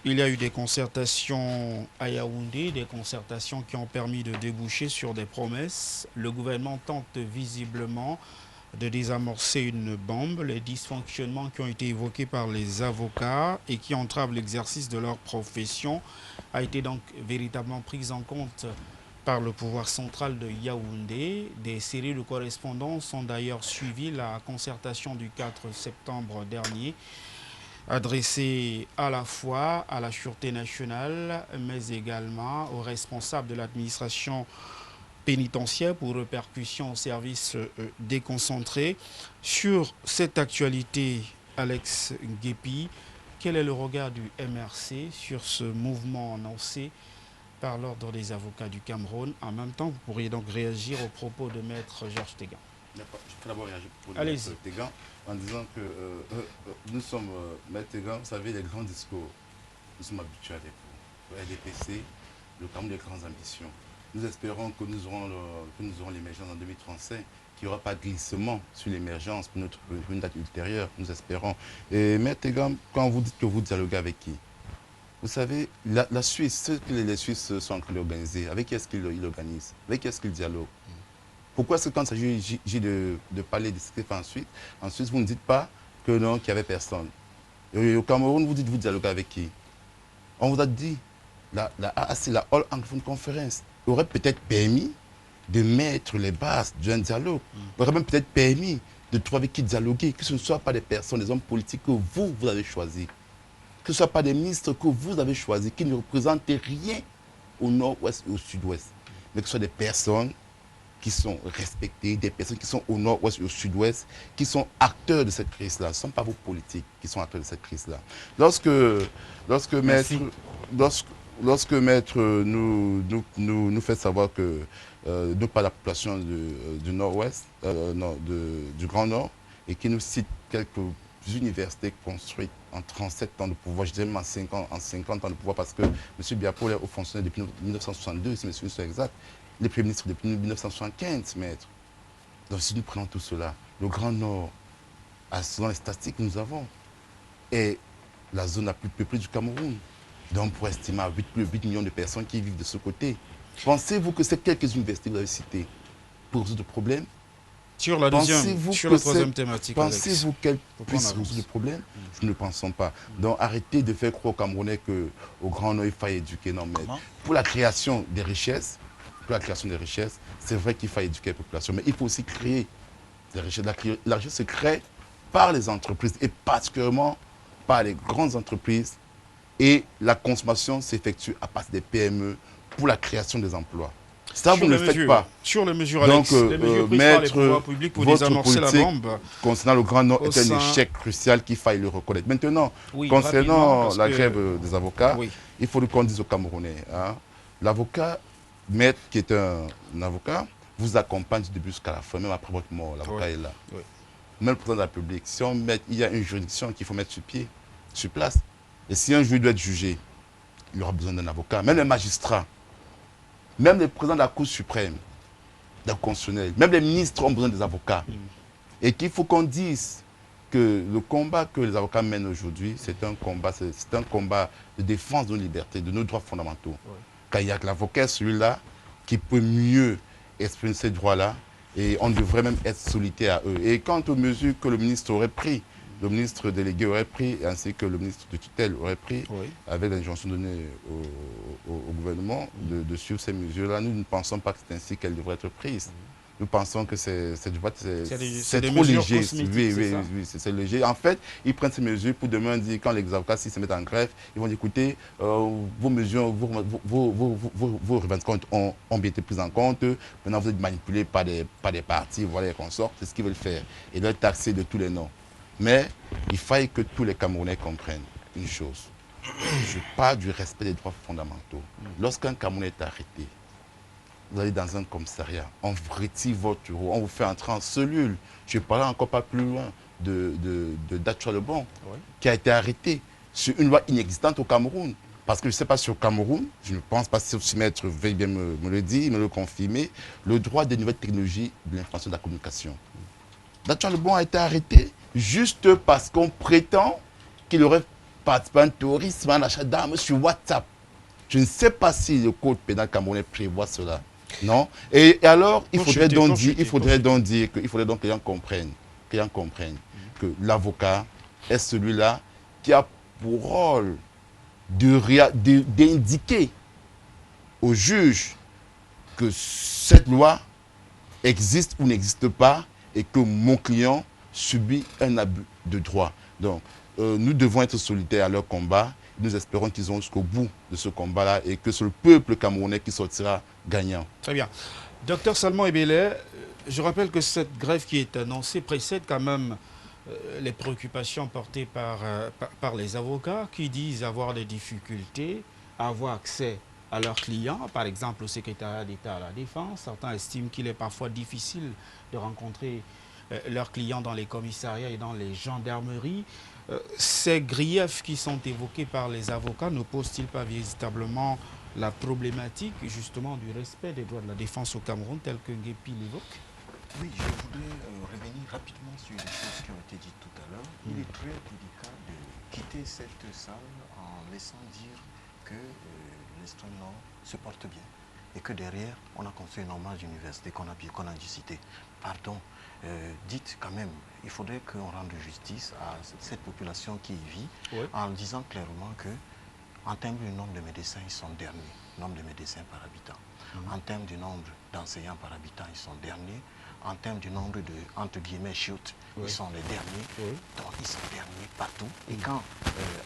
Il y a eu des concertations à Yaoundé, des concertations qui ont permis de déboucher sur des promesses. Le gouvernement tente visiblement de désamorcer une bombe. Les dysfonctionnements qui ont été évoqués par les avocats et qui entravent l'exercice de leur profession a été donc véritablement pris en compte par le pouvoir central de Yaoundé. Des séries de correspondances ont d'ailleurs suivi la concertation du 4 septembre dernier, adressée à la fois à la Sûreté nationale, mais également aux responsables de l'administration pénitentiaire pour répercussion au service déconcentré. Sur cette actualité, Alex Nguépi, quel est le regard du MRC sur ce mouvement annoncé par l'Ordre des avocats du Cameroun? En même temps, vous pourriez donc réagir aux propos de Maître Georges Tegan. Je peux d'abord réagir pour Maître Tegan en disant que nous sommes, Maître Tegan, vous savez, les grands discours, nous sommes habitués à des pour RDPC, le Cameroun des grandes ambitions. Nous espérons que nous aurons l'émergence en 2035 qu'il n'y aura pas de glissement sur l'émergence pour une date ultérieure, nous espérons. Et Maître Egam, quand vous dites que vous dialoguez avec qui? Vous savez, la Suisse, ce que les Suisses sont en train d'organiser, avec qui est-ce qu'ils organisent? Avec qui est-ce qu'ils dialoguent? Pourquoi est-ce que quand il s'agit de parler de ce qui fait en Suisse, vous ne dites pas que non, qu'il n'y avait personne? Et au Cameroun, vous dites vous dialoguez avec qui? On vous a dit, la AAC, la All Anglophone Conference, aurait peut-être permis de mettre les bases d'un dialogue. Aurait même peut-être permis de trouver qui dialoguer, que ce ne soit pas des personnes, des hommes politiques que vous avez choisis, que ce ne soit pas des ministres que vous avez choisis, qui ne représentent rien au nord-ouest et au sud-ouest, mais que ce soit des personnes qui sont respectées, des personnes qui sont au nord-ouest et au sud-ouest, qui sont acteurs de cette crise-là. Ce ne sont pas vos politiques qui sont acteurs de cette crise-là. Lorsque Maître nous fait savoir que nous par la population du nord-ouest, du Grand Nord, et qui nous cite quelques universités construites en 37 ans de pouvoir, je dirais même en 50 ans de pouvoir, parce que M. Biapo est haut fonctionnaire depuis 1962, si mes souvenirs sont exacts, les premiers ministres depuis 1975, Maître. Donc si nous prenons tout cela, le Grand Nord, selon les statistiques que nous avons, est la zone la plus peuplée du Cameroun. Donc, pour estimer à 8 millions de personnes qui vivent de ce côté. Pensez-vous que ces quelques universités que vous avez citées pour résoudre le problème? Sur la troisième thématique. Pensez-vous qu'elles puissent résoudre le problème? Nous ne pensons pas. Donc, arrêtez de faire croire aux Camerounais qu'au Grand Nord, il faille éduquer. Non, mais pour la création des richesses, c'est vrai qu'il faut éduquer la population, mais il faut aussi créer des richesses. La richesse se crée par les entreprises, et particulièrement par les grandes entreprises. Et la consommation s'effectue à partir des PME pour la création des emplois. Ça, vous ne le faites pas. Sur les mesures, Alex, donc, les mesures prises par les pouvoirs publics pour désamorcer la bombe. Concernant le Grand Nord, est un échec crucial qu'il faille le reconnaître. Maintenant, concernant la grève des avocats, il faut qu'on dise aux Camerounais. Hein, l'avocat, Maître, qui est un avocat, vous accompagne du début jusqu'à la fin, même après votre mort. L'avocat est là. Même le président de la République, si il y a une juridiction qu'il faut mettre sur place, et si un juge doit être jugé, il aura besoin d'un avocat. Même les magistrats, même les présidents de la Cour suprême, de la Cour constitutionnelle, même les ministres ont besoin des avocats. Et qu'il faut qu'on dise que le combat que les avocats mènent aujourd'hui, c'est un combat de défense de nos libertés, de nos droits fondamentaux. Car il y a que l'avocat, celui-là, qui peut mieux exprimer ces droits-là, et on devrait même être solitaire à eux. Et quant aux mesures que le ministre aurait prises, le ministre délégué aurait pris, ainsi que le ministre de tutelle aurait pris, avec l'injonction donnée au gouvernement de suivre ces mesures-là. Nous ne pensons pas que c'est ainsi qu'elles devraient être prises. Nous pensons que c'est trop léger. Oui, c'est léger. En fait, ils prennent ces mesures pour demain dire, quand les avocats se mettent en grève, ils vont dire, écoutez, vos mesures, vos revendications ont bien été prises en compte. Maintenant, vous êtes manipulés par des partis, voilà, les consorts. C'est ce qu'ils veulent faire. Et leur taxer de tous les noms. Mais il faille que tous les Camerounais comprennent une chose. Je parle du respect des droits fondamentaux. Lorsqu'un Camerounais est arrêté, vous allez dans un commissariat, on vous retire votre euro, on vous fait entrer en cellule. Je parlais encore pas plus loin de Datua Lebon, qui a été arrêté sur une loi inexistante au Cameroun. Parce que je ne sais pas si au Cameroun, je ne pense pas si Maître veille bien me le dire, me le confirmer, le droit des nouvelles technologies de l'information et de la communication. Datua Lebon a été arrêté juste parce qu'on prétend qu'il aurait participé à un terrorisme, à un achat d'armes sur WhatsApp. Je ne sais pas si le code pénal camerounais prévoit cela. Non. Et alors, il faudrait donc dire que les gens comprennent, que l'avocat est celui-là qui a pour rôle d'indiquer au juge que cette loi existe ou n'existe pas et que mon client subit un abus de droit. Donc, nous devons être solitaires à leur combat. Nous espérons qu'ils ont jusqu'au bout de ce combat-là et que c'est le peuple camerounais qui sortira gagnant. Très bien. Docteur Salmon Ebele, je rappelle que cette grève qui est annoncée précède quand même les préoccupations portées par les avocats qui disent avoir des difficultés à avoir accès à leurs clients, par exemple au secrétariat d'État à la Défense. Certains estiment qu'il est parfois difficile de rencontrer leurs clients dans les commissariats et dans les gendarmeries. Ces griefs qui sont évoqués par les avocats ne posent-ils pas véritablement la problématique justement du respect des droits de la défense au Cameroun tel que Nguépi l'évoque? Oui, je voudrais revenir rapidement sur les choses qui ont été dites tout à l'heure. Il est très délicat de quitter cette salle en laissant dire que l'extrême nord se porte bien et que derrière, on a construit une normale d'université qu'on a dû citer. Pardon, dites quand même, il faudrait qu'on rende justice à cette population qui y vit en disant clairement que en termes du nombre de médecins, ils sont derniers, nombre de médecins par habitant. En termes du nombre d'enseignants par habitant, ils sont derniers. En termes du nombre de, entre guillemets, chiottes, ils sont les derniers. Donc, ils sont derniers partout. Et quand,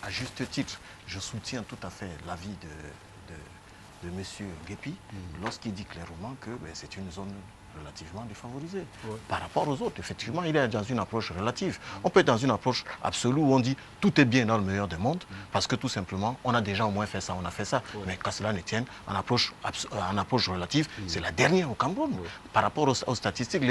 à juste titre, je soutiens tout à fait l'avis de M. Guépi, lorsqu'il dit clairement que c'est une zone relativement défavorisée. Par rapport aux autres, effectivement, il est dans une approche relative. On peut être dans une approche absolue où on dit tout est bien dans le meilleur des mondes, parce que tout simplement, on a déjà au moins fait ça, on a fait ça. Mais quand cela ne tienne, en approche relative, c'est la dernière au Cameroun. Par rapport aux statistiques,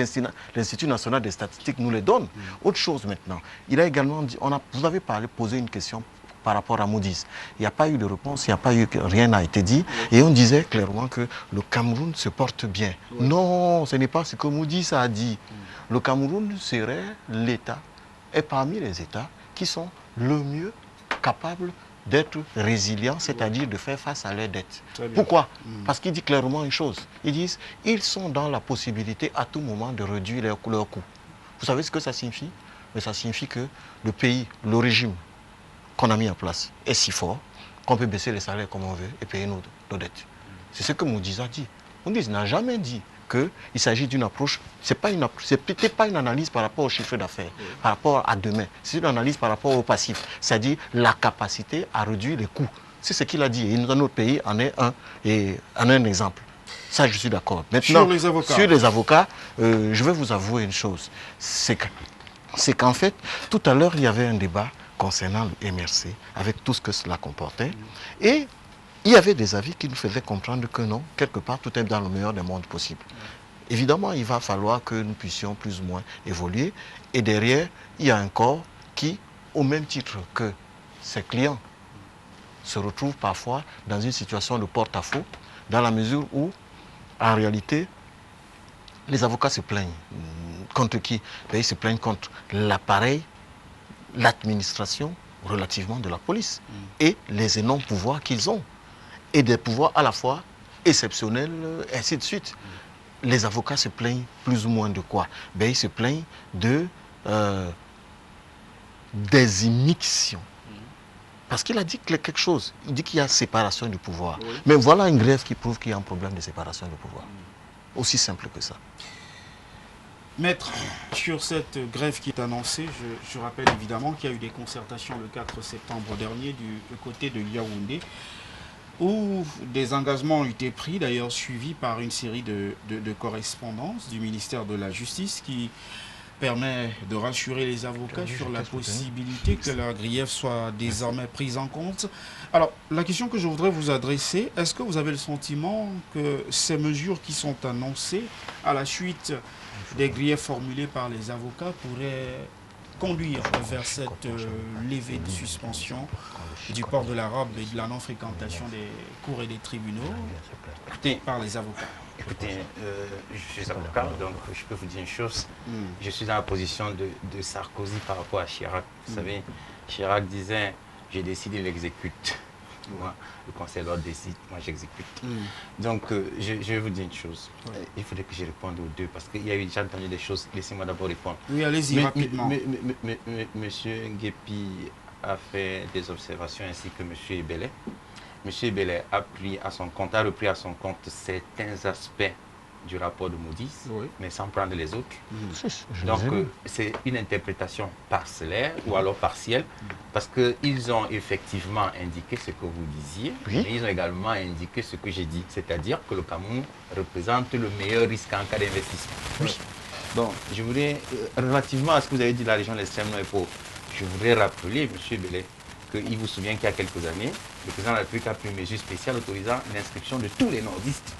l'Institut national des statistiques nous les donne. Autre chose maintenant, il a également dit, vous avez posé une question par rapport à Moody's. Il n'y a pas eu de réponse, rien n'a été dit. Et on disait clairement que le Cameroun se porte bien. Non, ce n'est pas ce que Moody's a dit. Le Cameroun serait l'État, et parmi les États qui sont le mieux capables d'être résilients, c'est-à-dire de faire face à leurs dettes. Pourquoi? Parce qu'il dit clairement une chose. Ils disent ils sont dans la possibilité à tout moment de réduire leurs coûts. Vous savez ce que ça signifie? Mais ça signifie que le pays, le régime qu'on a mis en place est si fort qu'on peut baisser les salaires comme on veut et payer nos dettes. C'est ce que Moody's a dit. Moody's n'a jamais dit qu'il s'agit d'une approche, ce n'était pas une analyse par rapport au chiffre d'affaires, par rapport à demain. C'est une analyse par rapport au passif, c'est-à-dire la capacité à réduire les coûts. C'est ce qu'il a dit. Et notre pays en est un exemple. Ça, je suis d'accord. Maintenant, sur les avocats, je vais vous avouer une chose. C'est qu'en fait, tout à l'heure, il y avait un débat concernant le MRC, avec tout ce que cela comportait. Et il y avait des avis qui nous faisaient comprendre que non, quelque part, tout est dans le meilleur des mondes possible. Évidemment, il va falloir que nous puissions plus ou moins évoluer. Et derrière, il y a un corps qui, au même titre que ses clients, se retrouve parfois dans une situation de porte-à-faux, dans la mesure où, en réalité, les avocats se plaignent. Contre qui? Ils se plaignent contre l'appareil, l'administration relativement de la police et les énormes pouvoirs qu'ils ont. Et des pouvoirs à la fois exceptionnels, ainsi de suite. Les avocats se plaignent plus ou moins de quoi? Ils se plaignent des immixtions. Parce qu'il a dit quelque chose. Il dit qu'il y a séparation du pouvoir. Mais voilà une grève qui prouve qu'il y a un problème de séparation du pouvoir. Aussi simple que ça. Maître, sur cette grève qui est annoncée, je rappelle évidemment qu'il y a eu des concertations le 4 septembre dernier du côté de Yaoundé, où des engagements ont été pris, d'ailleurs suivis par une série de correspondances du ministère de la Justice qui permet de rassurer les avocats sur la possibilité que leur grief soit désormais prise en compte. Alors, la question que je voudrais vous adresser, est-ce que vous avez le sentiment que ces mesures qui sont annoncées à la suite des griefs formulés par les avocats pourraient conduire vers cette levée de suspension du port de la robe et de la non-fréquentation des cours et des tribunaux par les avocats? Écoutez, je suis avocat, donc je peux vous dire une chose. Je suis dans la position de Sarkozy par rapport à Chirac. Vous savez, Chirac disait « je décide, il exécute ». Moi, le conseil l'ordre décide, moi j'exécute. Donc, je vais vous dire une chose. Il faudrait que je réponde aux deux, parce qu'il y a eu déjà entendu des choses. Laissez-moi d'abord répondre. Oui, allez-y rapidement. Monsieur Nguépi a fait des observations, ainsi que monsieur Ebele. Monsieur Ebele a repris à son compte certains aspects du rapport de Moody's, mais sans prendre les autres. Donc, c'est une interprétation parcellaire ou alors partielle, parce qu'ils ont effectivement indiqué ce que vous disiez, mais ils ont également indiqué ce que j'ai dit, c'est-à-dire que le Cameroun représente le meilleur risque en cas d'investissement. Donc, je voudrais, relativement à ce que vous avez dit de la région de l'extrême nord et pauvre, je voudrais rappeler, M. Bellet, qu'il vous souvient qu'il y a quelques années, le président de la République a pris une mesure spéciale autorisant l'inscription de tous les nordistes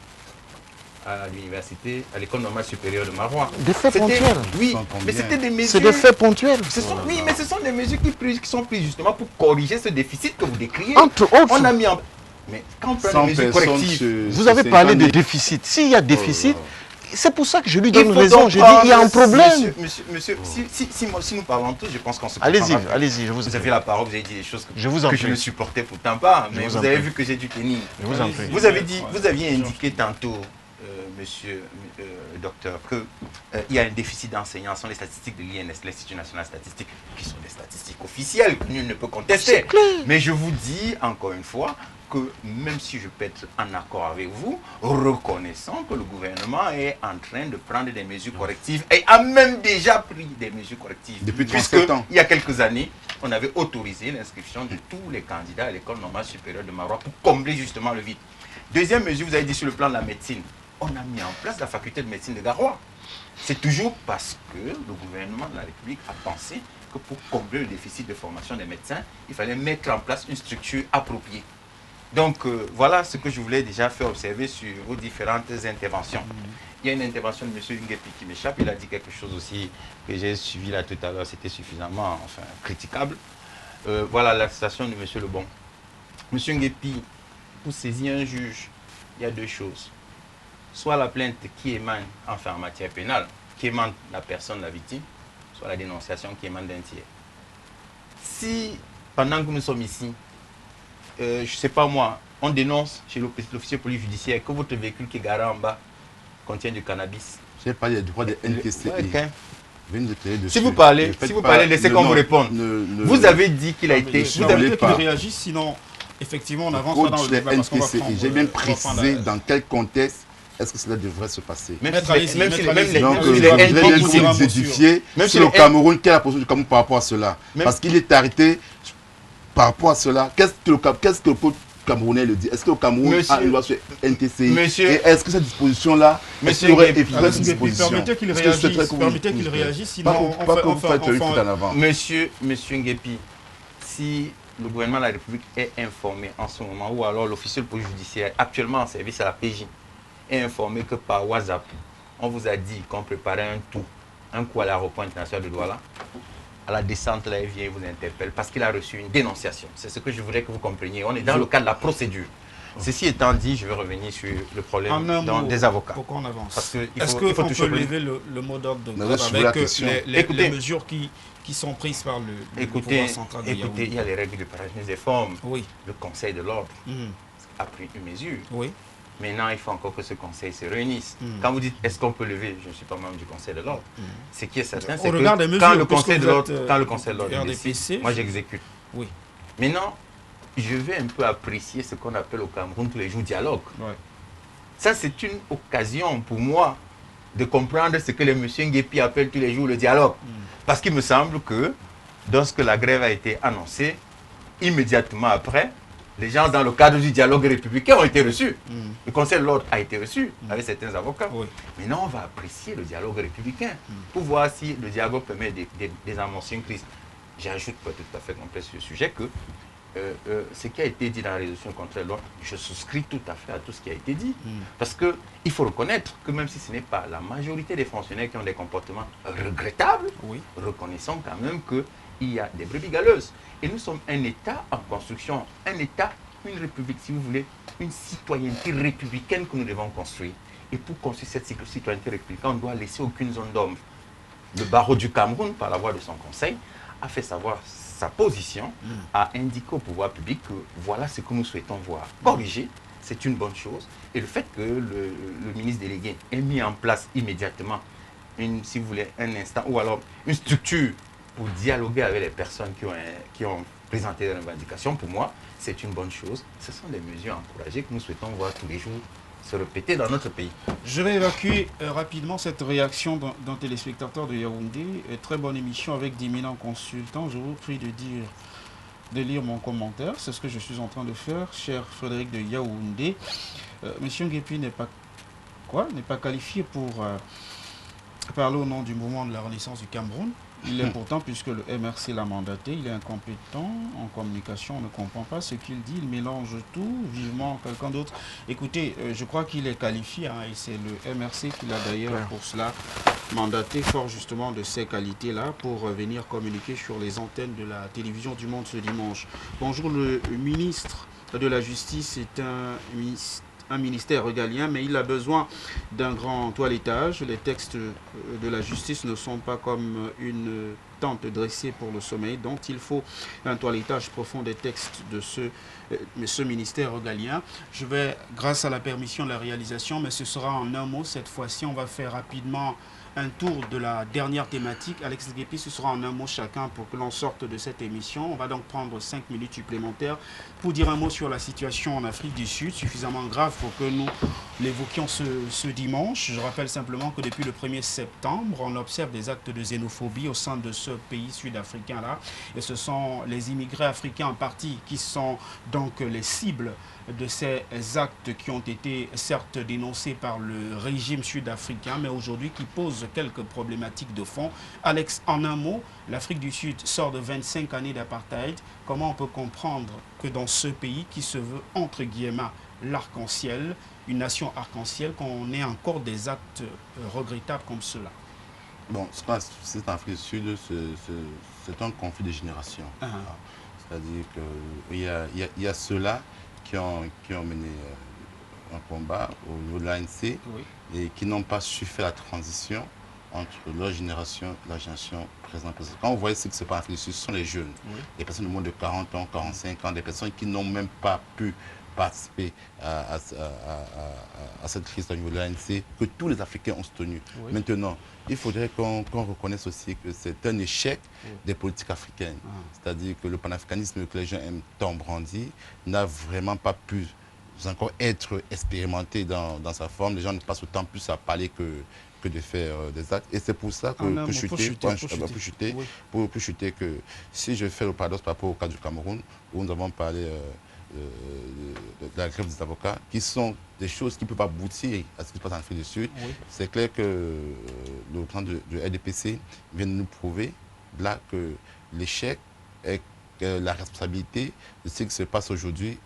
à l'université, à l'école normale supérieure de Marois. Des faits ponctuels. Oui, mais c'était des mesures... C'est des faits ponctuels. Oui, mais ce sont des mesures qui sont prises justement pour corriger ce déficit que vous décriez. Entre autres. On a mis en... Mais quand on prend des mesures correctives... Vous avez parlé de déficit. S'il y a déficit, c'est pour ça que je lui donne Il faut raison. donc Je dis, il y a un prendre- problème. Monsieur, si nous parlons tous, je pense qu'on se Allez-y, comprendra. allez-y, je vous Vous en avez prie. la parole, vous avez dit des choses que, Je vous en que je prie. ne supportais pourtant pas, mais vous vous en avez prie. vu que j'ai dû tenir. Je vous en prie. Vous avez dit, vous aviez indiqué tantôt, monsieur docteur, qu'il y a un déficit d'enseignants. Ce sont les statistiques de l'INS, l'Institut national statistique, qui sont des statistiques officielles que nul ne peut contester. Mais je vous dis encore une fois que même si je peux être en accord avec vous, reconnaissons que le gouvernement est en train de prendre des mesures correctives et a même déjà pris des mesures correctives. Depuis Puisque 37 ans. il y a quelques années, on avait autorisé l'inscription de tous les candidats à l'école normale supérieure de Marois pour combler justement le vide. Deuxième mesure, vous avez dit sur le plan de la médecine, on a mis en place la faculté de médecine de Garoua. C'est toujours parce que le gouvernement de la République a pensé que pour combler le déficit de formation des médecins, il fallait mettre en place une structure appropriée. Donc voilà ce que je voulais déjà faire observer sur vos différentes interventions. Il y a une intervention de M. Nguepi qui m'échappe, il a dit quelque chose aussi que j'ai suivi là tout à l'heure, c'était suffisamment critiquable. Voilà l'arrestation de M. Lebon. M. Nguepi, pour saisir un juge, il y a deux choses. Soit la plainte qui émane, enfin en matière pénale, qui émane de la personne, la victime, soit la dénonciation qui émane d'un tiers. Si, pendant que nous sommes ici, je ne sais pas moi, on dénonce chez l'officier police judiciaire que votre véhicule qui est garé en bas contient du cannabis. J'ai parlé des droits des NTCE. Si vous parlez, laissez qu'on vous réponde. Vous avez dit qu'il a été... Je Vous avez... voulais qu'il réagisse, sinon, effectivement, on avance pas dans le débat. parce qu'on va NTCE, prendre- j'ai bien on va prendre précisé la- dans quel contexte est-ce que cela devrait se passer. Même Maître si Alessi, même Maître si- même Alessi. les- Donc, même Donc, si je les vais je bien voudrais NTCE qu'on bien vous édifier Même si sur le les- Cameroun, quelle est la position du Cameroun par rapport à cela. Même- Parce qu'il est arrêté par rapport à cela. Qu'est-ce que le peuple camerounais le dit? Est-ce que le Cameroun Monsieur- a une loi sur NTCI? Monsieur- Et est-ce que cette disposition-là, Monsieur est-ce qu'il aurait Nguepi, effleuré cette Monsieur Nguepi, disposition? permettez qu'il Parce que je souhaiterais réagisse, que vous- permettez qu'il réagisse, sinon Pas on que fait- vous on fait- faites on une fait- fuite en avant. Monsieur Nguepi, si le gouvernement de la République est informé en ce moment, ou alors l'officier de police judiciaire actuellement en service à la PJ, est informé que par WhatsApp, on vous a dit qu'on préparait un coup à l'aéroport international de Douala, à la descente, là, il vient et vous interpelle parce qu'il a reçu une dénonciation. C'est ce que je voudrais que vous compreniez. On est dans le cadre de la procédure. Ceci étant dit, je vais revenir sur le problème En un mot, des avocats. pour qu'on avance. Parce que il Est-ce faut- il faut qu'on toucher peut au but. lever le mot d'ordre de Mais grève là, je veux la avec question. les Écoutez. mesures qui sont prises par le Écoutez, pouvoir central de il Yaoundé? y a les règles du parallélisme des formes. Oui. Le Conseil de l'ordre Mhm. a pris une mesure. Oui. Maintenant, il faut encore que ce conseil se réunisse. Mm. Quand vous dites est-ce qu'on peut lever, je ne suis pas membre du Conseil de l'ordre. Ce qui est certain, c'est Au que regard des mesures, quand le puisque Conseil de vous l'ordre, êtes, quand le Conseil de l'ordre RDPC, décide, moi j'exécute. Oui. Maintenant, je vais un peu apprécier ce qu'on appelle au Cameroun tous les jours dialogue. Ouais. Ça, c'est une occasion pour moi de comprendre ce que les monsieur Nguepi appellent tous les jours le dialogue. Parce qu'il me semble que lorsque la grève a été annoncée, immédiatement après, les gens dans le cadre du dialogue républicain ont été reçus. Le Conseil de l'ordre a été reçu avec certains avocats. Oui. Maintenant, on va apprécier le dialogue républicain pour voir si le dialogue permet de désamorcer une crise. J'ajoute pas tout à fait complet sur le sujet que ce qui a été dit dans la résolution contre l'ordre, je souscris tout à fait à tout ce qui a été dit. Parce qu'il faut reconnaître que même si ce n'est pas la majorité des fonctionnaires qui ont des comportements regrettables, Oui. reconnaissons quand même qu'il y a des brebis galeuses. Et nous sommes un État en construction, un État, une république, si vous voulez, une citoyenneté républicaine que nous devons construire. Et pour construire cette citoyenneté républicaine, on ne doit laisser aucune zone d'ombre. Le barreau du Cameroun, par la voix de son conseil, a fait savoir sa position, a indiqué au pouvoir public que voilà ce que nous souhaitons voir corrigé. C'est une bonne chose. Et le fait que le ministre délégué ait mis en place immédiatement si vous voulez, un instant, ou alors une structure pour dialoguer avec les personnes qui ont présenté des revendications, pour moi, c'est une bonne chose. Ce sont des mesures encouragées que nous souhaitons voir tous les jours se répéter dans notre pays. Je vais évacuer rapidement cette réaction d'un téléspectateur de Yaoundé. Très bonne émission avec d'éminents consultants. Je vous prie de lire mon commentaire. C'est ce que je suis en train de faire, cher Frédéric de Yaoundé. Monsieur Nguepi n'est pas qualifié pour parler au nom du mouvement de la Renaissance du Cameroun. Il est pourtant, puisque le MRC l'a mandaté, il est incompétent en communication, on ne comprend pas ce qu'il dit, il mélange tout, vivement quelqu'un d'autre. Écoutez, je crois qu'il est qualifié, hein, et c'est le MRC qui l'a d'ailleurs pour cela mandaté, fort justement de ces qualités-là, pour venir communiquer sur les antennes de la télévision du Monde ce dimanche. Bonjour, le ministre de la Justice est un ministre un ministère régalien, mais il a besoin d'un grand toilettage. Les textes de la justice ne sont pas comme une tente dressée pour le sommeil, donc il faut un toilettage profond des textes de ce ministère régalien. Je vais, grâce à la permission de la réalisation, mais ce sera en un mot cette fois-ci, on va faire rapidement un tour de la dernière thématique. Alex Guépi, ce sera en un mot chacun pour que l'on sorte de cette émission. On va donc prendre 5 minutes supplémentaires pour dire un mot sur la situation en Afrique du Sud, suffisamment grave pour que nous l'évoquions ce dimanche. Je rappelle simplement que depuis le 1er septembre, on observe des actes de xénophobie au sein de ce pays sud-africain-là. Et ce sont les immigrés africains en partie qui sont donc les cibles de ces actes qui ont été certes dénoncés par le régime sud-africain, mais aujourd'hui qui posent quelques problématiques de fond. Alex, en un mot, l'Afrique du Sud sort de 25 années d'apartheid. Comment on peut comprendre que dans ce pays qui se veut, entre guillemets, l'arc-en-ciel, une nation arc-en-ciel, qu'on ait encore des actes regrettables comme cela? Bon, c'est en Afrique du Sud, c'est un conflit de génération. C'est-à-dire qu'il y a ceux-là qui ont mené un combat au niveau de l'ANC et qui n'ont pas su faire la transition entre leur génération et la génération présente. Quand vous voyez ce qui se passe en Afrique du Sud, ce sont les jeunes, les personnes de moins de 40 ans, 45 ans, des personnes qui n'ont même pas pu participer à cette crise au niveau de l'ANC, que tous les Africains ont soutenu. Maintenant, il faudrait qu'on reconnaisse aussi que c'est un échec des politiques africaines. C'est-à-dire que le panafricanisme que les gens aiment tant brandir n'a vraiment pas pu encore être expérimenté dans sa forme. Les gens ne passent autant plus à parler que de faire des actes. Et c'est pour ça que pour chuter, que si je fais le paradoxe par rapport au cas du Cameroun, où nous avons parlé de la grève des avocats, qui sont des choses qui ne peuvent aboutir à ce qui se passe en Afrique du Sud. C'est clair que le plan de RDPC vient de nous prouver là que l'échec et la responsabilité de ce qui se passe aujourd'hui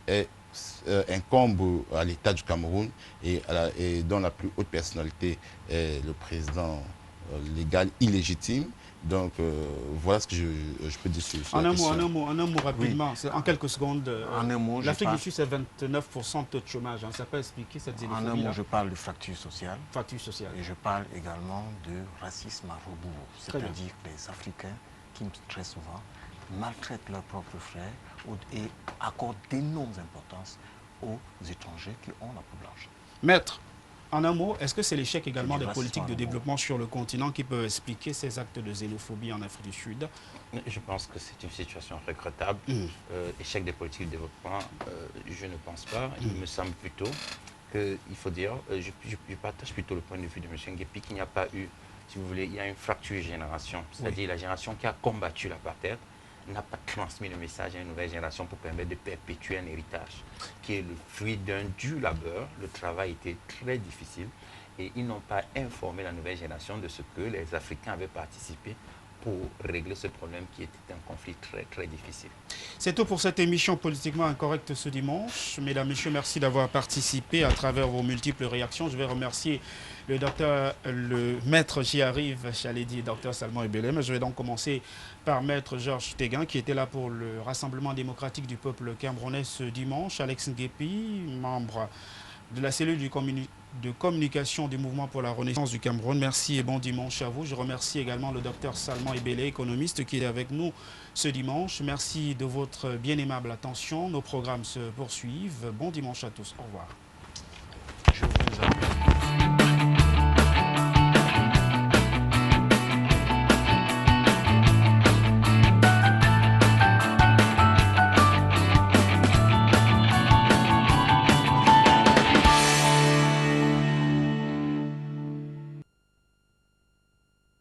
incombe à l'État du Cameroun et dont la plus haute personnalité est le président légal illégitime. Donc voilà ce que je peux dire sur la question. En un mot rapidement, en quelques secondes. En un mot, l'Afrique du Sud, c'est 29% de taux de chômage. Ça peut expliquer cette xénophobie. En un mot, je parle de fracture sociale. Fracture sociale. Et je parle également de racisme à rebours. C'est-à-dire que les Africains, qui très souvent maltraitent leurs propres frères et accordent d'énormes importances aux étrangers qui ont la peau blanche. Maître, en un mot, est-ce que c'est l'échec également des politiques de développement sur le continent qui peut expliquer ces actes de xénophobie en Afrique du Sud? Je pense que c'est une situation regrettable. Échec des politiques de développement, je ne pense pas. Il me semble plutôt qu'il faut dire, je partage plutôt le point de vue de M. Nguépi, qu'il n'y a pas eu, si vous voulez, il y a une fracture génération. C'est-à-dire la génération qui a combattu l'apartheid n'a pas transmis le message à une nouvelle génération pour permettre de perpétuer un héritage qui est le fruit d'un dur labeur. Le travail était très difficile et ils n'ont pas informé la nouvelle génération de ce que les Africains avaient participé pour régler ce problème qui était un conflit très, très difficile. C'est tout pour cette émission politiquement incorrecte ce dimanche. Mesdames, Messieurs, merci d'avoir participé à travers vos multiples réactions. Je vais remercier le maître, j'y arrive, j'allais dire docteur Salmon Ebele, mais je vais donc commencer par maître Georges Téguin qui était là pour le Rassemblement démocratique du peuple camerounais ce dimanche. Alex Nguépi, membre de la cellule de communication du mouvement pour la renaissance du Cameroun. Merci et bon dimanche à vous. Je remercie également le docteur Salmon Ebele, économiste, qui est avec nous ce dimanche. Merci de votre bien aimable attention. Nos programmes se poursuivent. Bon dimanche à tous. Au revoir.